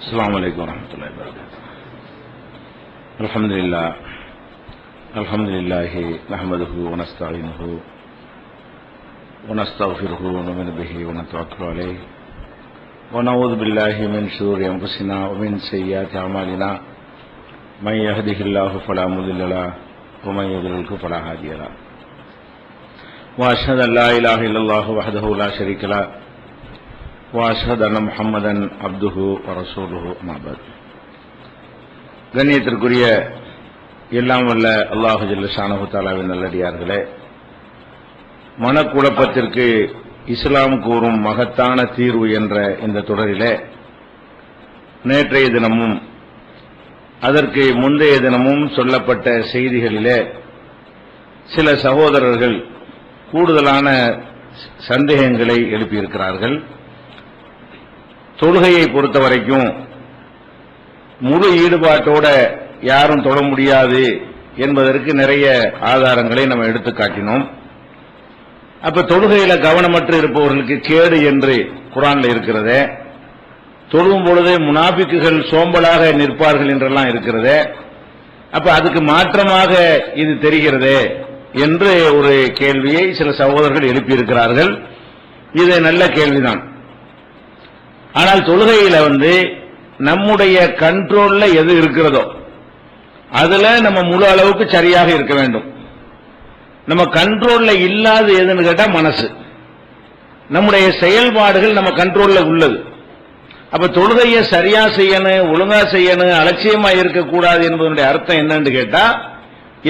السلام عليكم ورحمة الله وبركاته. الحمد لله نحمده ونستعينه ونستغفره ونؤمن به ونتوكل عليه ونعوذ بالله من شرور أنفسنا ومن سيئات أعمالنا من يهده الله فلا مضل له ومن يضلل فلا هادي له وأشهد أن لا إله إلا الله وحده لا شريك له وأشهد أن محمدا عبده ورسوله أما بعد. கண்ணியத்திற்குரிய எல்லாம் வல்ல அல்லாஹ் ஜல்ல ஷானஹு தஆலாவின் நல்லடியார்களே, மனக்குழப்பத்திற்கு இஸ்லாம் கூறும் மகத்தான தீர்வு என்ற இந்த தொடரிலே நேற்றைய தினமும் அதற்கு முந்தைய தினமும் சொல்லப்பட்ட செய்திகளிலே சில சகோதரர்கள் கூடுதலான சந்தேகங்களை எழுப்பியிருக்கிறார்கள். தொழுகையை பொறுத்த வரைக்கும் முழு ஈடுபாட்டோட யாரும் தொழ முடியாது என்பதற்கு நிறைய ஆதாரங்களை நம்ம எடுத்து காட்டினோம். அப்ப தொழுகையில கவனமற்று இருப்பவர்களுக்கு கேடு என்று குர்ஆன்ல இருக்கிறதே, தொழும் பொழுது முனாபிக்குகள் சோம்பலாக நிற்பார்கள் என்றெல்லாம் இருக்கிறதே, அப்ப அதுக்கு மாற்றமாக இது தெரிகிறதே என்று ஒரு கேள்வியை சில சகோதரர்கள் எழுப்பியிருக்கிறார்கள். இது நல்ல கேள்விதான். ஆனால் தொழுகையில நம்முடைய கண்ட்ரோல்ல எது இருக்கிறதோ அதுல நம்ம முழு அளவுக்கு சரியாக இருக்க வேண்டும். நம்ம கண்ட்ரோல்ல இல்லாத எதுன்னு கேட்டா மனசு, நம்முடைய செயல்பாடுகள் நம்ம கண்ட்ரோல்ல உள்ளது. அப்ப தொழுகையை சரியா செய்யணும், ஒழுங்கா செய்யணும், அலட்சியமா இருக்கக்கூடாது என்பதனுடைய அர்த்தம் என்னன்னு கேட்டா,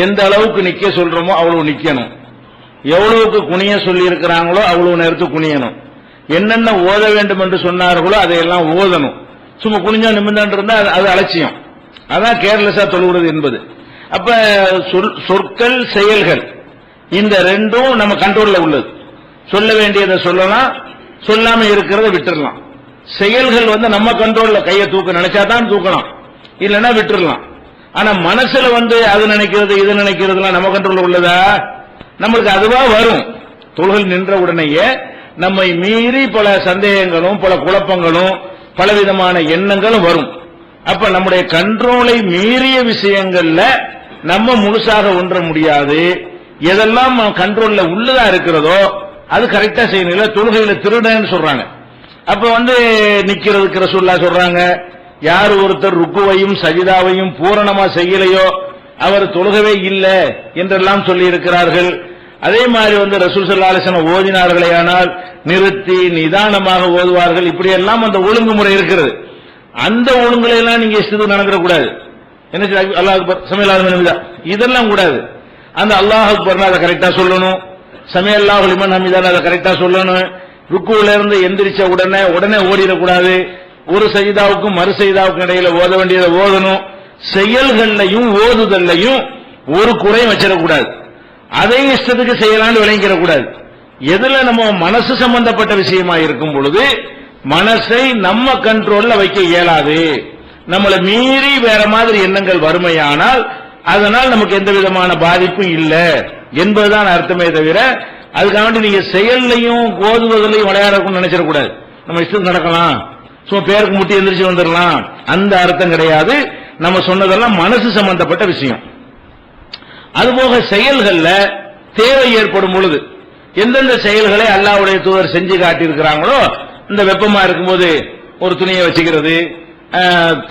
எந்த அளவுக்கு நிக்க சொல்றோமோ அவ்வளவு நிக்கணும், எவ்வளவுக்கு குனிய சொல்லி இருக்கிறாங்களோ அவ்வளவு நேரத்துக்கு குனியணும், என்னென்ன ஓத வேண்டும் என்று சொன்னார்களோ அதையெல்லாம் ஓதணும். சும்மா குனிஞ்சா நிமிர்ந்து இருந்தா அது அலட்சியம், அதான் கேர்லெஸ்ஸா தொழுகிறது என்பது. அப்ப சொற்கள் செயல்கள் இந்த ரெண்டும் நம்ம கண்ட்ரோல்ல உள்ளது. சொல்ல வேண்டியதை சொல்லலாம், சொல்லாம இருக்கிறத விட்டுறலாம். செயல்கள் நம்ம கண்ட்ரோல்ல, கையை தூக்க நினைச்சாதான் தூக்கலாம், இல்லைன்னா விட்டுறலாம். ஆனா மனசுல அது நினைக்கிறது இது நினைக்கிறதுலாம் நம்ம கண்ட்ரோல்ல உள்ளதா? நம்மளுக்கு அதுவா வரும். தொழுகை நின்ற உடனேயே நம்மை மீறி பல சந்தேகங்களும் பல குழப்பங்களும் பலவிதமான எண்ணங்களும் வரும். அப்ப நம்முடைய கண்ட்ரோலை மீறிய விஷயங்கள்ல நம்ம முழுசாக ஒன்ற முடியாது. எதெல்லாம் கண்ட்ரோல்ல உள்ளதா இருக்கிறதோ அது கரெக்டா செய்யணும். தொழுகையில திருடன்னு சொல்றாங்க. அப்ப நிக்கிறதுக்கு ரசூலுல்லாஹ் சொல்றாங்க, யார் ஒருத்தர் ருக்குவையும் சஜிதாவையும் பூரணமா செய்யலையோ அவர் தொழுகவே இல்லை என்றெல்லாம் சொல்லி இருக்கிறார்கள். அதே மாதிரி ரசூல் ஸல்லல்லாஹு அலைஹி வஸல்லம் ஓதினார்களே ஆனால் நிறுத்தி நிதானமாக ஓதுவார்கள். இப்படி எல்லாம் அந்த ஒழுங்குமுறை இருக்கிறது. அந்த ஒழுங்குகளை எல்லாம் நீங்க இஷ்டத்துக்கு நடந்துட கூடாது. என்ன அல்லாஹ் அக்பர் சமிஅல்லாஹு லிமன் ஹமிதா இதெல்லாம் கூடாது. அந்த அல்லாஹ் அக்பர் அதை கரெக்டா சொல்லணும், சமிஅல்லாஹு லிமன் ஹமிதா அதை கரெக்டா சொல்லணும். ருக்குல இருந்து எந்திரிச்ச உடனே ஓடிடக்கூடாது. ஒரு சஜிதாவுக்கும் மறு சஜிதாவுக்கும் இடையில ஓத வேண்டியதை ஓதணும். செயல்கள்லையும் ஓதுதல்லையும் ஒரு குறையும் வச்சிடக்கூடாது. அதை இஷ்டத்துக்கு செய்யலான்னு விளங்கிடக்கூடாது. எதுல நம்ம மனசு சம்பந்தப்பட்ட விஷயமா இருக்கும் பொழுது மனசை நம்ம கண்ட்ரோல்ல வைக்க இயலாது. நம்மளை மீறி வேற மாதிரி எண்ணங்கள் வறுமையானால் அதனால் நமக்கு எந்த விதமான பாதிப்பும் இல்லை என்பதுதான் அர்த்தமே தவிர, அதுக்காக நீங்க செயல்லையும் ஓதுவதிலையும் விளையாடணும்னு நினைச்சிடக்கூடாது. நம்ம இஷ்டம் நடக்கலாம், சும்மா பேருக்கு முட்டி எந்திரிச்சு வந்துடலாம், அந்த அர்த்தம் கிடையாது. நம்ம சொன்னதெல்லாம் மனசு சம்பந்தப்பட்ட விஷயம். அதுபோக செயல்கள்ல தேவை ஏற்படும் பொழுது எந்தெந்த செயல்களை அல்லாஹ்வுடைய தூதர் செஞ்சு காட்டியிருக்கிறாங்களோ, இந்த வெப்பமா இருக்கும்போது ஒரு துணியை வச்சுக்கிறது,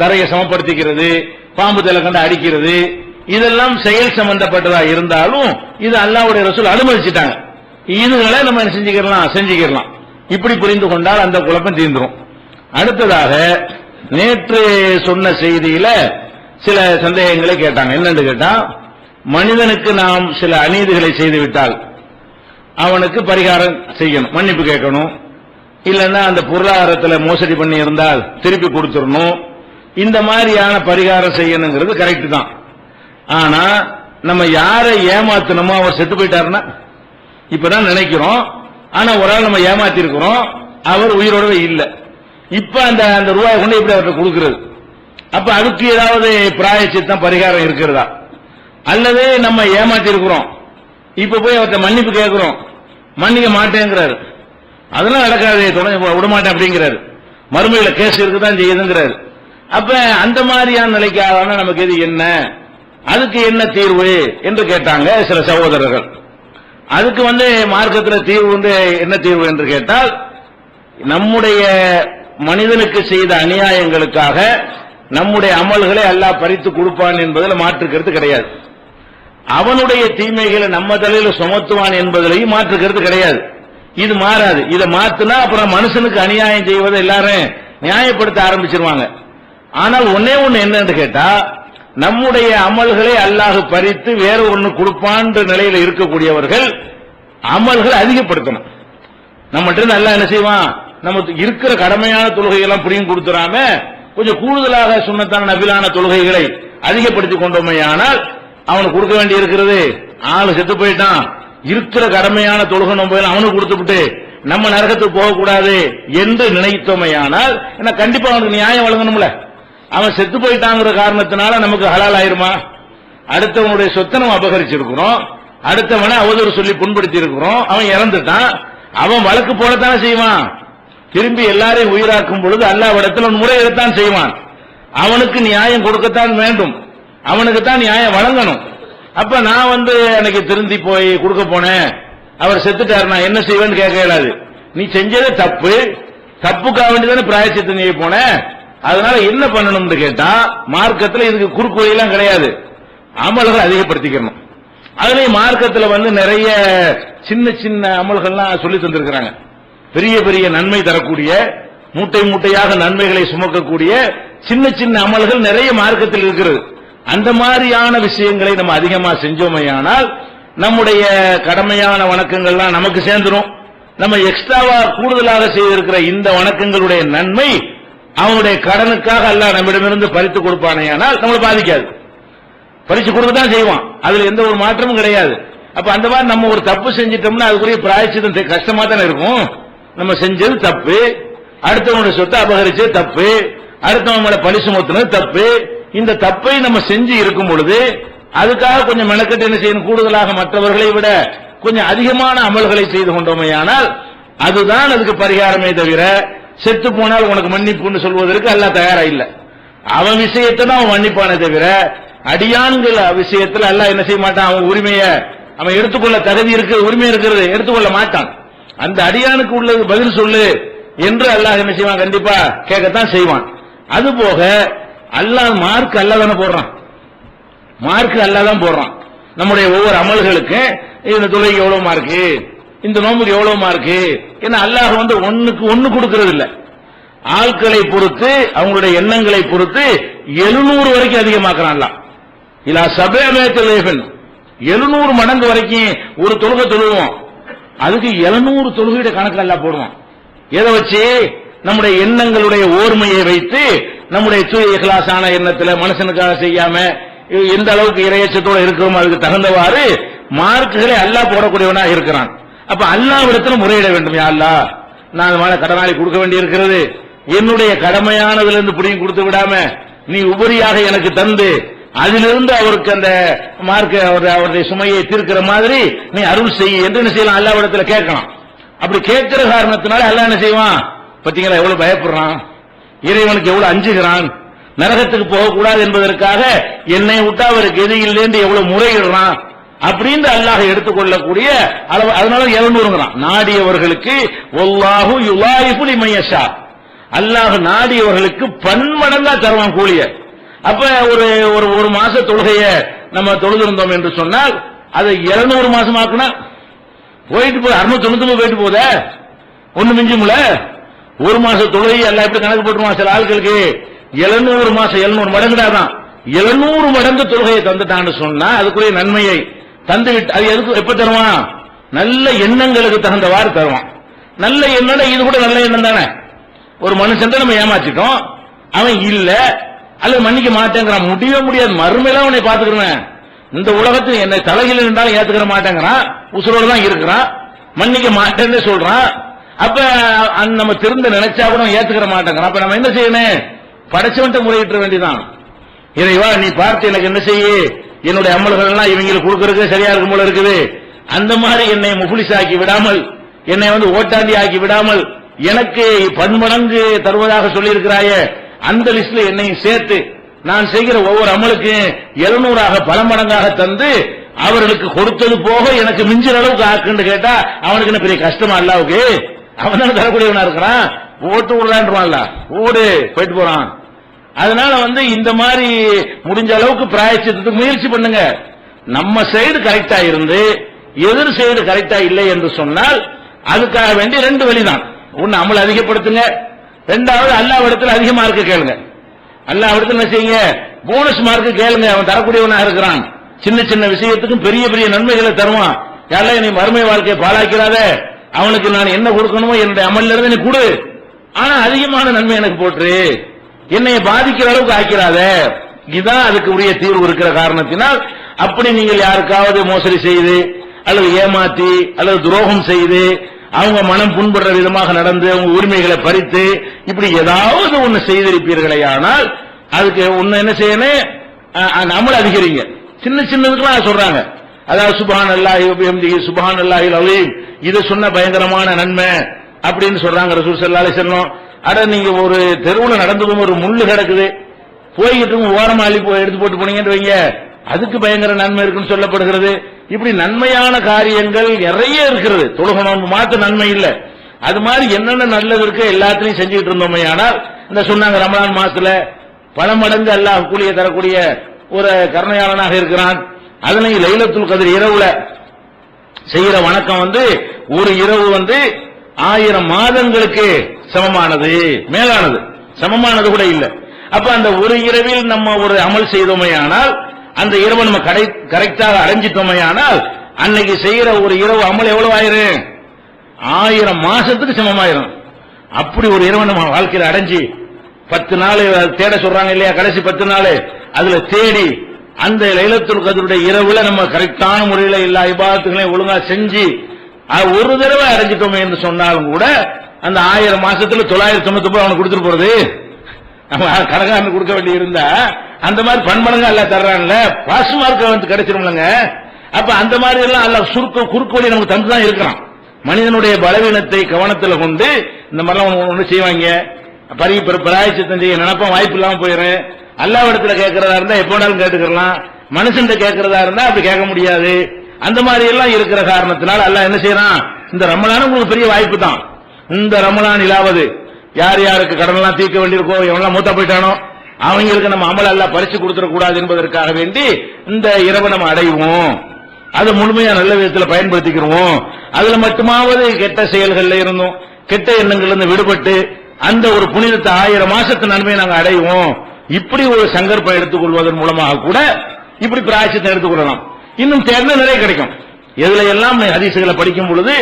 தரையை சமப்படுத்திக்கிறது, பாம்பு தலை கண்டு அடிக்கிறது, இதெல்லாம் செயல் சம்பந்தப்பட்டதா இருந்தாலும் இது அல்லாஹ்வுடைய ரசூல் அனுமதிச்சிட்டாங்க. இதுகளை நம்ம செஞ்சுக்கலாம். இப்படி புரிந்து கொண்டால் அந்த குழப்பம் தீர்ந்துரும். அடுத்ததாக நேற்று சொன்ன செய்தியில சில சந்தேகங்களை கேட்டாங்க. என்னன்னு கேட்டா, மனிதனுக்கு நாம் சில அநீதிகளை செய்துவிட்டால் அவனுக்கு பரிகாரம் செய்யணும், மன்னிப்பு கேட்கணும், இல்லைன்னா அந்த பொருளாதாரத்தில் மோசடி பண்ணி இருந்தால் திருப்பி கொடுத்துடணும். இந்த மாதிரியான பரிகாரம் செய்யணுங்கிறது கரெக்ட் தான். ஆனா நம்ம யாரை ஏமாத்தணுமோ அவர் செத்து போயிட்டாருன்னா இப்பதான் நினைக்கிறோம். ஆனா ஒரு ஆள் நம்ம ஏமாத்தி இருக்கிறோம், அவர் உயிரோடவே இல்லை. இப்ப அந்த ரூபாய் கொண்டு இப்படி அவர்கிட்ட கொடுக்கிறது, அப்ப அதுக்கு ஏதாவது பிராயச்சித்தம் பரிகாரம் இருக்கிறதா? அல்லது நம்ம ஏமாத்தி இருக்கிறோம், இப்ப போய் அவர்கிட்ட மன்னிப்பு கேட்கிறோம், மன்னிக்க மாட்டேங்கிறாரு, அதெல்லாம் நடக்காது, விட மாட்டேன் அப்படிங்கிறாரு, மறுமையில கேஸ் இருக்குதான் செய்யுதுங்கிறாரு. அப்ப அந்த மாதிரியான நிலைக்காக நமக்கு இது என்ன, அதுக்கு என்ன தீர்வு என்று கேட்டாங்க சில சகோதரர்கள். அதுக்கு மார்க்கத்தில் தீர்வு என்ன தீர்வு என்று கேட்டால், நம்முடைய மனிதனுக்கு செய்த அநியாயங்களுக்காக நம்முடைய அமல்களை அல்லாஹ் பறித்து கொடுப்பான் என்பதில் மாற்று கருத்து கிடையாது. அவனுடைய தீமைகளை நம்ம தலையில சுமத்துவான் என்பதிலையும் மாற்று கருத்து கிடையாது. இது மாறாது. இதை மாத்தினா அப்புறம் மனுஷனுக்கு அநியாயம் செய்வதை எல்லாரும் நியாயப்படுத்த ஆரம்பிச்சிருவாங்க. ஆனால் ஒன்னே ஒண்ணு என்னன்னு கேட்டா, நம்முடைய அமல்களை அல்லாஹ் பறித்து வேற ஒண்ணு கொடுப்பான்ற நிலையில இருக்கக்கூடியவர்கள் அமல்களை அதிகப்படுத்தணும். நம்மகிட்ட அல்லாஹ் என்ன செய்வான், நமக்கு இருக்கிற கடமையான தொழுகைகள்லாம் புரியும் கொடுத்துறாம கொஞ்சம் கூடுதலாக சுன்னத்தான நபிலான தொழுகைகளை அதிகப்படுத்திக் கொண்டோமே ஆனால் அவனுக்கு கொடுக்க வேண்டி இருக்கிறது. ஆளு செத்து போயிட்டான், இருக்கிற கடமையான தொழுகை நம்ம அவனுக்கு கொடுத்துவிட்டு நம்ம நரகத்துக்கு போகக்கூடாது என்று நினைத்தோமையானால் என்ன கண்டிப்பா அவனுக்கு நியாயம் வழங்கணும்ல. அவன் செத்து போயிட்டாங்கிற காரணத்தினால நமக்கு ஹலால் ஆயிருமா? அடுத்தவனுடைய சொத்தை நம்ம அபகரிச்சிருக்கிறோம், அடுத்தவனை அவதூறு சொல்லி புண்படுத்தி இருக்கிறோம், அவன் இறந்துட்டான், அவன் வழக்கு போடத்தானே செய்வான். திரும்பி எல்லாரையும் உயிராக்கும் பொழுது அல்லாஹ்விடத்தில் முறையிடத்தான் செய்வான். அவனுக்கு நியாயம் கொடுக்கத்தான் வேண்டும், அவனுக்கு தான் நியாயம் வழங்கணும். அப்ப நான் அன்னைக்கு திருந்தி போய் கொடுக்க போனேன், அவர் செத்துட்டாரு, நான் என்ன செய்வேன்னு கேட்க இயலாது. நீ செஞ்சதே தப்பு, தப்புக்காக வேண்டிதானே பிராயச்சித்தம் செய்ய போன, அதனால என்ன பண்ணணும்னு கேட்டா மார்க்கத்தில் இதுக்கு குறுக்குறையெல்லாம் கிடையாது, அமல்கள் அதிகப்படுத்திக்கணும். அதுலயும் மார்க்கத்தில் நிறைய சின்ன சின்ன அமல்கள்லாம் சொல்லி தந்திருக்கிறாங்க. பெரிய பெரிய நன்மை தரக்கூடிய மூட்டை மூட்டையாக நன்மைகளை சுமக்கக்கூடிய சின்ன சின்ன அமல்கள் நிறைய மார்க்கத்தில் இருக்கிறது. அந்த மாதிரியான விஷயங்களை நம்ம அதிகமா செஞ்சோமையானால் நம்முடைய கடமையான வணக்கங்கள்லாம் நமக்கு சேர்ந்துரும். நம்ம எக்ஸ்ட்ராவா கூடுதலாக செய்திருக்கிற இந்த வணக்கங்களுடைய நன்மை அவனுடைய கடனுக்காக அல்லாஹ் நம்மிடமிருந்து பறித்து கொடுப்பானேயானால் நம்மளை பாதிக்காது. பறிச்சு கொடுக்கத்தான் செய்வான், அதுல எந்த ஒரு மாற்றமும் கிடையாது. அப்ப அந்த மாதிரி நம்ம ஒரு தப்பு செஞ்சிட்டோம்னா அதுக்குரிய பிராயச்சித்தம் கஷ்டமா தானே இருக்கும். நம்ம செஞ்சது தப்பு, அடுத்தவனுடைய சொத்தை அபகரிச்சது தப்பு, அடுத்தவன் மேல பழி சுமத்துனது தப்பு. இந்த தப்பை நம்ம செஞ்சு இருக்கும் பொழுது அதுக்காக கொஞ்சம் மெனக்கட்டு என்ன செய்யணும், கூடுதலாக மற்றவர்களை விட கொஞ்சம் அதிகமான அமல்களை செய்து கொண்டோமையானால் அதுதான் அதுக்கு பரிகாரமே தவிர செத்து போனால் உனக்கு மன்னிப்புன்னு சொல்வதற்கு அல்லாஹ் தயாரா இல்ல. அவன் விஷயத்தை தான் அவன் மன்னிப்பானே தவிர அடியான்கள் விஷயத்தில் அல்லாஹ் என்ன செய்ய மாட்டான், அவன் உரிமையை அவன் எடுத்துக்கொள்ள தகுதி இருக்கு, உரிமை இருக்கிறது எடுத்துக்கொள்ள மாட்டான். அந்த அடியானுக்கு உள்ளது பதில் சொல்லு என்று அல்லாஹ் என்ன செய்வான், கண்டிப்பா கேட்கத்தான் செய்வான். அதுபோக அல்லாஹ் மார்க் அல்லாஹ் தானே போடுறான், மார்க் அல்லாஹ் தான் போடுறான். நம்முடைய ஒவ்வொரு அமல்களுக்கு இந்த தொழுகைக்கு எவ்வளவு மார்க்கு, இந்த நோம்புக்கு எவ்வளவு மார்க்கு, ஏன்னா அல்லாஹ் ஒண்ணுக்கு ஒண்ணு கொடுக்கிறது இல்ல, ஆட்களை பொறுத்து அவங்களுடைய எண்ணங்களை பொறுத்து 700 வரைக்கும் அதிகமாக்குறான். இல்ல 700 மடங்கு வரைக்கும் ஒரு தொழுகை தொழுவோம், அதுக்கு 700 தொழுகையுடைய கணக்கு எல்லாம் போடுவான். எதை வச்சு, நம்முடைய எண்ணங்களுடைய ஓர்மையை வைத்து நம்முடைய தூய இஹ்லாஸான எண்ணத்துல மனுஷனுக்காக செய்யாம எந்த அளவுக்கு இறையச்சத்தோட இருக்கிறோமோ அதுக்கு தகுந்தவாறு மார்க்குகளை அல்லாஹ் போடக்கூடியவனாக இருக்கிறான். அப்ப அல்லாஹ்விடத்தில் முறையிட வேண்டும். யா அல்லாஹ், நான் அது மாதிரி கடனாளி கொடுக்க வேண்டி இருக்கிறது, என்னுடைய கடமையானதுல இருந்து புடிங்கி கொடுத்து விடாம நீ உபரியாக எனக்கு தந்து அதிலிருந்து அவருக்கு அந்த மார்க்க அவருடைய சுமையை தீர்க்கிற மாதிரி நீ அருள் செய் என்று என்ன செய்யலாம், அல்லாஹ்விடத்தில் கேட்கலாம். அப்படி கேட்கிற காரணத்தினால அல்லாஹ் என்ன செய்வான், பாத்தீங்களா எவ்வளவு பயப்படுறான், இறைவனுக்கு எவ்வளவு அஞ்சுகிறான், நரகத்துக்கு போகக்கூடாது என்பதற்காக என்னை விட்டா அவருக்கு எது இல்லைன்னு எவ்வளவு முறையிடுறான் அப்படின்னு அல்லாஹ் எடுத்துக்கொள்ளக்கூடிய அளவு. அதனால 700 நாடியவர்களுக்கு வல்லாஹு யுலாயிஃபு லிமன் யஷா, அல்லாஹ் நாடியவர்களுக்கு பன்மடங்கா தருவான் கூலிய. அப்ப ஒரு மாச தொழுகைய நம்ம தொழுதிருந்தோம் என்று சொன்னால் அதை 700 மாசமாக்குனா போயிட்டு போய் 699 போயிட்டு போத ஒண்ணு மிஞ்சும்ல. ஒரு மாச தொழுகை எல்லாம் எப்படி கணக்கு போட்டுருவான் சில ஆட்களுக்கு, 700 மாசம் 700 மடங்குடாதான், 700 மடங்கு தொழுகையை தந்துட்டான்னு சொன்னா அதுக்குரிய நன்மையை தந்து விட்டு அது எதுக்கு எப்ப தருவான், நல்ல எண்ணங்களுக்கு தகுந்தவாறு தருவான். நல்ல எண்ணம் இது கூட நல்ல எண்ணம் தானே. ஒரு மனுஷன் நம்ம ஏமாத்திட்டோம், அவன் இல்ல அல்லது மன்னிக்க மாட்டேங்கிறான், முடியவே முடியாது, மறுமையில அவனை பாத்துக்கிறேன், இந்த உலகத்தில் என்னை தலையில் இருந்தாலும் ஏத்துக்கிற மாட்டேங்கிறான், உசுரோடு தான் இருக்கிறான், மன்னிக்க மாட்டேன்னு சொல்றான். அப்ப நம்ம திருந்த நினைச்சா கூட ஏத்துக்கிற மாட்டேங்கிறான். அப்ப நம்ம என்ன செய்யணும், படைச்சவன்ட்ட முறையிட்ட வேண்டியதான். இறைவா நீ பார்த்து எனக்கு என்ன செய்ய, என்னுடைய அமல்கள் எல்லாம் இவங்களுக்கு கொடுக்கறதுக்கு சரியா இருக்கும் போல இருக்குது, அந்த மாதிரி என்னை முஃப்லிஸாக்கி விடாமல், என்னை ஓட்டாண்டி ஆக்கி விடாமல், எனக்கு பன்மடங்கு தருவதாக சொல்லி இருக்கிறாயே அந்த லிஸ்ட்ல என்னையும் சேர்த்து நான் செய்கிற ஒவ்வொரு அமலுக்கு 700 பல மடங்காக தந்து அவர்களுக்கு கொடுத்தது போக எனக்கு மிஞ்சிற அளவுக்கு ஆக்குன்னு கேட்டா அவனுக்கு என்ன பெரிய கஷ்டமா அல்லாவுக்கு? அவன் தானே தரக்கூடியவனா இருக்கிறான். ஓட்டு விடலான்றான்ல, ஓடு போயிட்டு போறான். அதனால இந்த மாதிரி முடிஞ்ச அளவுக்கு பிராயச்சித்தத்துக்கு முயற்சி பண்ணுங்க. நம்ம சைடு கரெக்டா இருந்து எதிர் சைடு கரெக்டா இல்லை என்று சொன்னால் அதுக்காக வேண்டி 2 வழிதான். ஒன்னு அமல் அதிகப்படுத்துங்க, 2வது அல்லாஹ்விடத்தில் அதிக மார்க் கேளுங்க. அல்லாஹ்விடத்தில் என்ன செய்யுங்க, போனஸ் மார்க் கேளுங்க. அவன் தரக்கூடியவனாக இருக்கிறான். சின்ன சின்ன விஷயத்துக்கும் பெரிய பெரிய நன்மைகளை தருவான். யாரெல்லாம் நீ மறுமை வாழ்க்கையை பாழாக்கிறாத, அவனுக்கு நான் என்ன கொடுக்கணுமோ என்னுடைய அமல்ல இருந்து நீ கொடு, ஆனா அதிகமான நன்மை எனக்கு போட்டுரு, என்னை பாதிக்கிற அளவுக்கு ஆக்கிறாத. இதுதான் அதுக்கு உரிய தீர்வு இருக்கிற காரணத்தினால் அப்படி நீங்கள் யாருக்காவது மோசடி செய்து அல்லது ஏமாத்தி அல்லது துரோகம் செய்து அவங்க மனம் புண்படுற விதமாக நடந்து அவங்க உரிமைகளை பறித்து இப்படி ஏதாவது ஒண்ணு செய்திருப்பீர்களே, ஆனால் அதுக்கு ஒண்ணு என்ன செய்யணும், அமல் அதிகரிங்க. சின்ன சின்னதுக்கெல்லாம் சொல்றாங்க. அதாவது சுப்ஹானல்லாஹி வ பிஹம்திஹி சுப்ஹானல்லாஹில் அலீம், இது சொன்ன பயங்கரமான நன்மை அப்படின்னு சொல்றாங்க ரசூல் ஸல்லல்லாஹு அலைஹி வஸல்லம். அட நீங்க ஒரு தெருவுல நடந்து போகும் ஒரு முள்ளு கிடக்குது, போய்கிட்டு ஓரமா அள்ளி எடுத்து போட்டு போனீங்கன்னு வைங்க, அதுக்கு பயங்கர நன்மை இருக்குன்னு சொல்லப்படுகிறது. இப்படி நன்மையான காரியங்கள் நிறைய இருக்கிறது. தொழுகணும் மாத்த நன்மை இல்லை, அது மாதிரி என்னென்ன நல்லது இருக்கு எல்லாத்தையும் செஞ்சுட்டு இருந்தோமே. ஆனால் இந்த சொன்னாங்க ரமலான் மாசத்துல பல மடங்கு அல்லாஹ் கூலியை தரக்கூடிய ஒரு கருணையாளனாக இருக்கிறான். அதனை லைலத்துல் கத்ர் இரவுல செய்யற வணக்கம் ஒரு இரவு 1000 மாதங்களுக்கு சமமானது, மேலானது, சமமானது கூட இல்லை. அப்ப அந்த ஒரு இரவில் நம்ம ஒரு அமல் செய்தோமே ஆனால் அந்த இரவு நம்ம கரெக்டாக அடைஞ்சிட்டோமே ஆனால் அன்னைக்கு செய்யற ஒரு இரவு அமல் எவ்வளவு ஆயிரும், 1000 மாசத்துக்கு சமமாயிரும். அப்படி ஒரு இரவு நம்ம வாழ்க்கையில அடைஞ்சி 10 நாள் தேட சொல்றாங்க இல்லையா, கடைசி 10 நாள் அதுல தேடி அந்த லைலத்துல் கத்ருடைய இரவுல நம்ம கரெக்டான முறையில் எல்லா இபாதத்துகளையும் ஒழுங்கா செஞ்சு ஒரு தடவை அடைஞ்சிட்டோமே என்று சொன்னாலும் கூட அந்த 1000 மாசத்துல 999 அவனுக்கு கொடுத்துட்டு போறது, நம்ம கணக்காரனு கொடுக்க வேண்டி இருந்தா அந்த மாதிரி பன்மடங்கா அல்ல தர்றான்ல, பாஸ் மார்க் கிடைச்சிரும்லங்க. அப்ப அந்த மாதிரி எல்லாம் அல்ல குறுக்கு வழி நமக்கு தந்துதான் இருக்கிறான். மனிதனுடைய பலவீனத்தை கவனத்தில் கொண்டு இந்த மாதிரிலாம் ஒண்ணு செய்வாங்க. பிராயச்சித்தம் செய்ய நினைப்பா வாய்ப்பு இல்லாம போயிடும். அல்லாஹ்விடத்துல கேட்கறதா இருந்தா எப்ப வேணாலும் கேட்டுக்கலாம், மனுஷன் கேட்கறதா இருந்தா அப்படி கேட்க முடியாது. அந்த மாதிரி எல்லாம் இருக்கிற காரணத்தினால் அல்லாஹ் என்ன செய்யறான், இந்த ரமலான் உங்களுக்கு பெரிய வாய்ப்பு தான். இந்த ரமலானிலாவது யார் யாருக்கு கடன் எல்லாம் தீர்க்க வேண்டியிருக்கோ, எவனெல்லாம் மூத்தா போயிட்டானோ அவங்களுக்கு நம்ம அமல் அல்லாஹ் பறிச்சு கொடுத்துட கூடாது என்பதற்காக வேண்டி இந்த இரவை நம்ம அடைவோம், அதை முழுமையா நல்ல விதத்தில் பயன்படுத்திக்கிறோம். அதுல மட்டுமாவது கெட்ட செயல்கள்ல இருந்தும் கெட்ட எண்ணங்கள்ல இருந்து விடுபட்டு அந்த ஒரு புனிதத்தை 1000 மாசத்து நன்மையை நாங்கள் அடைவோம். இப்படி ஒரு சங்கற்பம் எடுத்துக்கொள்வதன் மூலமாக கூட இப்படி பிராயச்சித்தம் எடுத்துக்கொள்ளலாம். இன்னும் தேர்ந்த நிறைய கிடைக்கும். எதுல எல்லாம் ஹதீசுகளை படிக்கும் பொழுது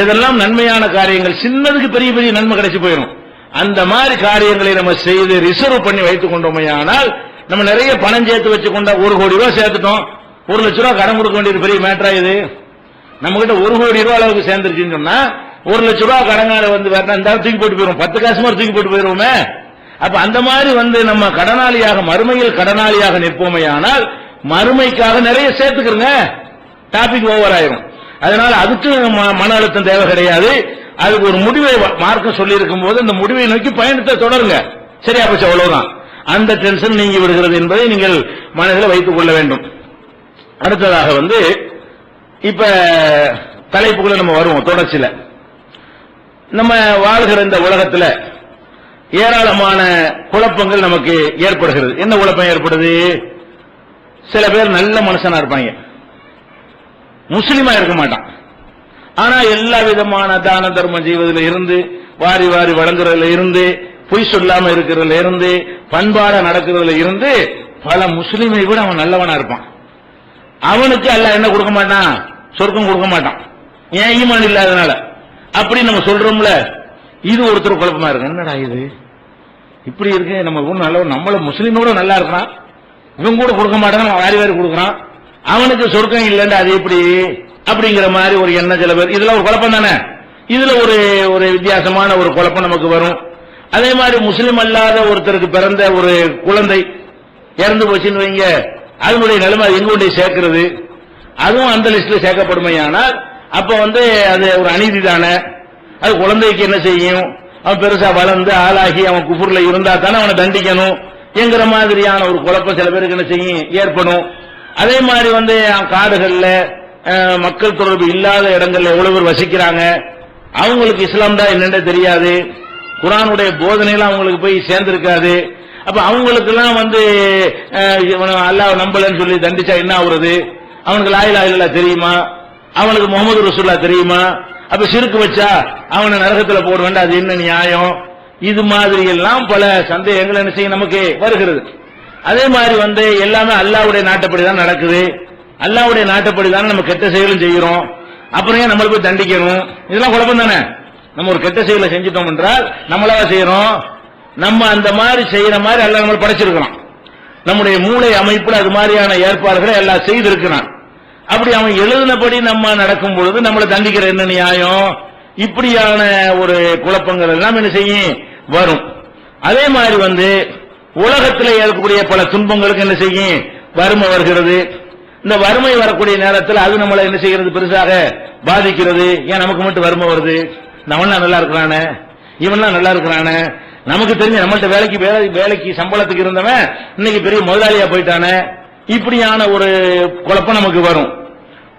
எதெல்லாம் நன்மையான காரியங்கள், சின்னதுக்கு பெரிய பெரிய நன்மை கிடைச்சு போயிடும். அந்த மாதிரி காரியங்களை நம்ம செய்து ரிசர்வ் பண்ணி வைத்துக் கொண்டோமே ஆனால் நம்ம நிறைய பணம் சேர்த்து வச்சு கொண்ட 1 கோடி ரூபாய் சேர்த்துட்டோம், 1 லட்சம் ரூபாய் கடன் கொடுக்க வேண்டியது பெரிய மேட்டரா இது. நம்ம கிட்ட 1 கோடி ரூபாய் அளவுக்கு சேர்ந்துருச்சுன்னு சொன்னா 1 லட்சம் ரூபாய் கடனால வேற தூக்கி போட்டு போயிடும், 10 காசு மாதிரி தூக்கி போட்டு போயிருவோமே. அப்ப அந்த மாதிரி நம்ம கடனாளியாக மறுமையில் கடனாளியாக நிற்போமே ஆனால் மறுமைக்காக நிறைய சேர்த்துக்கிறங்க, டாபிக் ஓவர் ஆயிரும். அதனால அதுக்கு மன அழுத்தம் தேவை கிடையாது. அதுக்கு ஒரு முடிவை மார்க்க சொல்லி இருக்கும் போது அந்த முடிவை நோக்கி பயணத்தை தொடருங்க, சரியா போச்சு, அவ்வளவுதான். அந்த டென்ஷன் நீங்கி விடுகிறது என்பதை நீங்கள் மனதில் வைத்துக் கொள்ள வேண்டும். அடுத்ததாக இப்ப தலைப்புக்குள்ள நம்ம வருவோம். தொடர்ச்சியில நம்ம வாழ்கிற இந்த உலகத்துல ஏராளமான குழப்பங்கள் நமக்கு ஏற்படுகிறது. என்ன குழப்பம் ஏற்படுது? சில பேர் நல்ல மனுஷனா இருப்பாங்க, முஸ்லிமா இருக்க மாட்டான், ஆனா எல்லா விதமான தான தர்மம் செய்வதில் இருந்து, வாரி வாரி வழங்குறதுல இருந்து, பொய் சொல்லாம இருக்கிறதுல இருந்து, பண்பாடா நடக்கிறதுல இருந்து பல முஸ்லிமை விட அவன் நல்லவனா இருப்பான். அவனுக்கு அல்லாஹ் என்ன கொடுக்க மாட்டான், சொர்க்கம் கொடுக்க மாட்டான், ஏன் ஈமான் இல்லாதனால. அப்படி நம்ம சொல்றோம்ல, இது ஒருத்தர் குழப்பமா இருக்கு. என்னடா இது இப்படி இருக்கு, நம்ம நல்லவன், நம்மள முஸ்லீமோட நல்லா இருக்கிறான், இவன் கூட கொடுக்க மாட்டான், வாரி வாரி கொடுக்குறான், அவனுக்கு சொர்க்கம் இல்லைன்னு அது எப்படி அப்படிங்கிற மாதிரி ஒரு எண்ணம் சில பேர். இதுல ஒரு குழப்பம் தானே, இதுல ஒரு வித்தியாசமான ஒரு குழப்பம் நமக்கு வரும். அதே மாதிரி முஸ்லீம் அல்லாத ஒருத்தருக்கு பிறந்த ஒரு குழந்தை இறந்து போச்சுன்னு வைங்க, அதனுடைய நிலைமை எங்க கொண்டு சேர்க்கிறது, அதுவும் அந்த லிஸ்ட்ல சேர்க்கப்படுமையானால் அப்ப அது ஒரு அநீதி தானே. அது குழந்தைக்கு என்ன செய்யும், அவன் பெருசா வளர்ந்து ஆளாகி அவன் குஃபுர்ல இருந்தா தானே அவனை தண்டிக்கணும் என்கிற மாதிரியான ஒரு குழப்பம் சில பேருக்கு என்ன செய்யும் ஏற்படும். அதே மாதிரி காடுகள்ல மக்கள் தொடர்பு இல்லாத இடங்கள்ல எவ்வளவு பேர் வசிக்கிறாங்க, அவங்களுக்கு இஸ்லாம் தான் என்னென்ன தெரியாது, குர்ஆனுடைய போதனைலாம் அவங்களுக்கு போய் சேர்ந்திருக்காது. அப்ப அவங்களுக்கு எல்லாம் அல்லாஹ் நம்பலன்னு சொல்லி தண்டிச்சா என்ன ஆகுறது? அவனுக்கு லா இலாஹ இல்லல்லாஹ் தெரியுமா? அவனுக்கு முஹம்மது ரசூலுல்லாஹ் தெரியுமா? அப்ப ஷிர்க் வச்சா அவனை நரகத்துல போட வேண்டாம், அது என்ன நியாயம்? இது மாதிரி எல்லாம் பல சந்தேகங்கள் என்ன செய்ய நமக்கு வருகிறது. அதே மாதிரி எல்லாமே அல்லாஹ்வுடைய நாட்டப்படி தான் நடக்குது, அல்லாஹ்வுடைய நாட்டப்படி தானே நம்ம கெட்ட செயலும் செய்கிறோம், அப்புறம் ஏன் நம்மள போய் தண்டிக்கணும்? இதெல்லாம் குழப்பம் தானே. நம்ம ஒரு கெட்ட செயலை செஞ்சிட்டோம் என்றால் நம்மளாவா செய்யறோம்? நம்ம அந்த மாதிரி செய்யற மாதிரி அல்லாஹ் நம்மளை படைச்சிருக்கிறான். நம்முடைய மூளை அமைப்புல அது மாதிரியான ஏற்பாடுகளை எல்லாம் செய்திருக்கிறான். அப்படி அவன் எழுதினபடி நம்ம நடக்கும் பொழுது நம்மளை தண்டிக்கிற என்ன நியாயம்? இப்படியான ஒரு குழப்பங்கள் எல்லாம் என்ன செய்யும் வரும். அதே மாதிரி உலகத்தில் ஏற்படக்கூடிய பல துன்பங்களுக்கு என்ன செய்யும் வறுமை வருகிறது. இந்த வறுமை வரக்கூடிய நேரத்தில் அது நம்மளை என்ன செய்கிறது பெருசாக பாதிக்கிறது. ஏன் நமக்கு மட்டும் வறுமை வருது? நம்மளாம் நல்லா இருக்கிறானே, இவன்லாம் நல்லா இருக்கிறானே, நமக்கு தெரிஞ்ச நம்மள்ட்ட வேலைக்கு சம்பளத்துக்கு இருந்தவன் இன்னைக்கு பெரிய முதலாளியா போயிட்டானே, இப்படியான ஒரு குழப்பம் நமக்கு வரும்.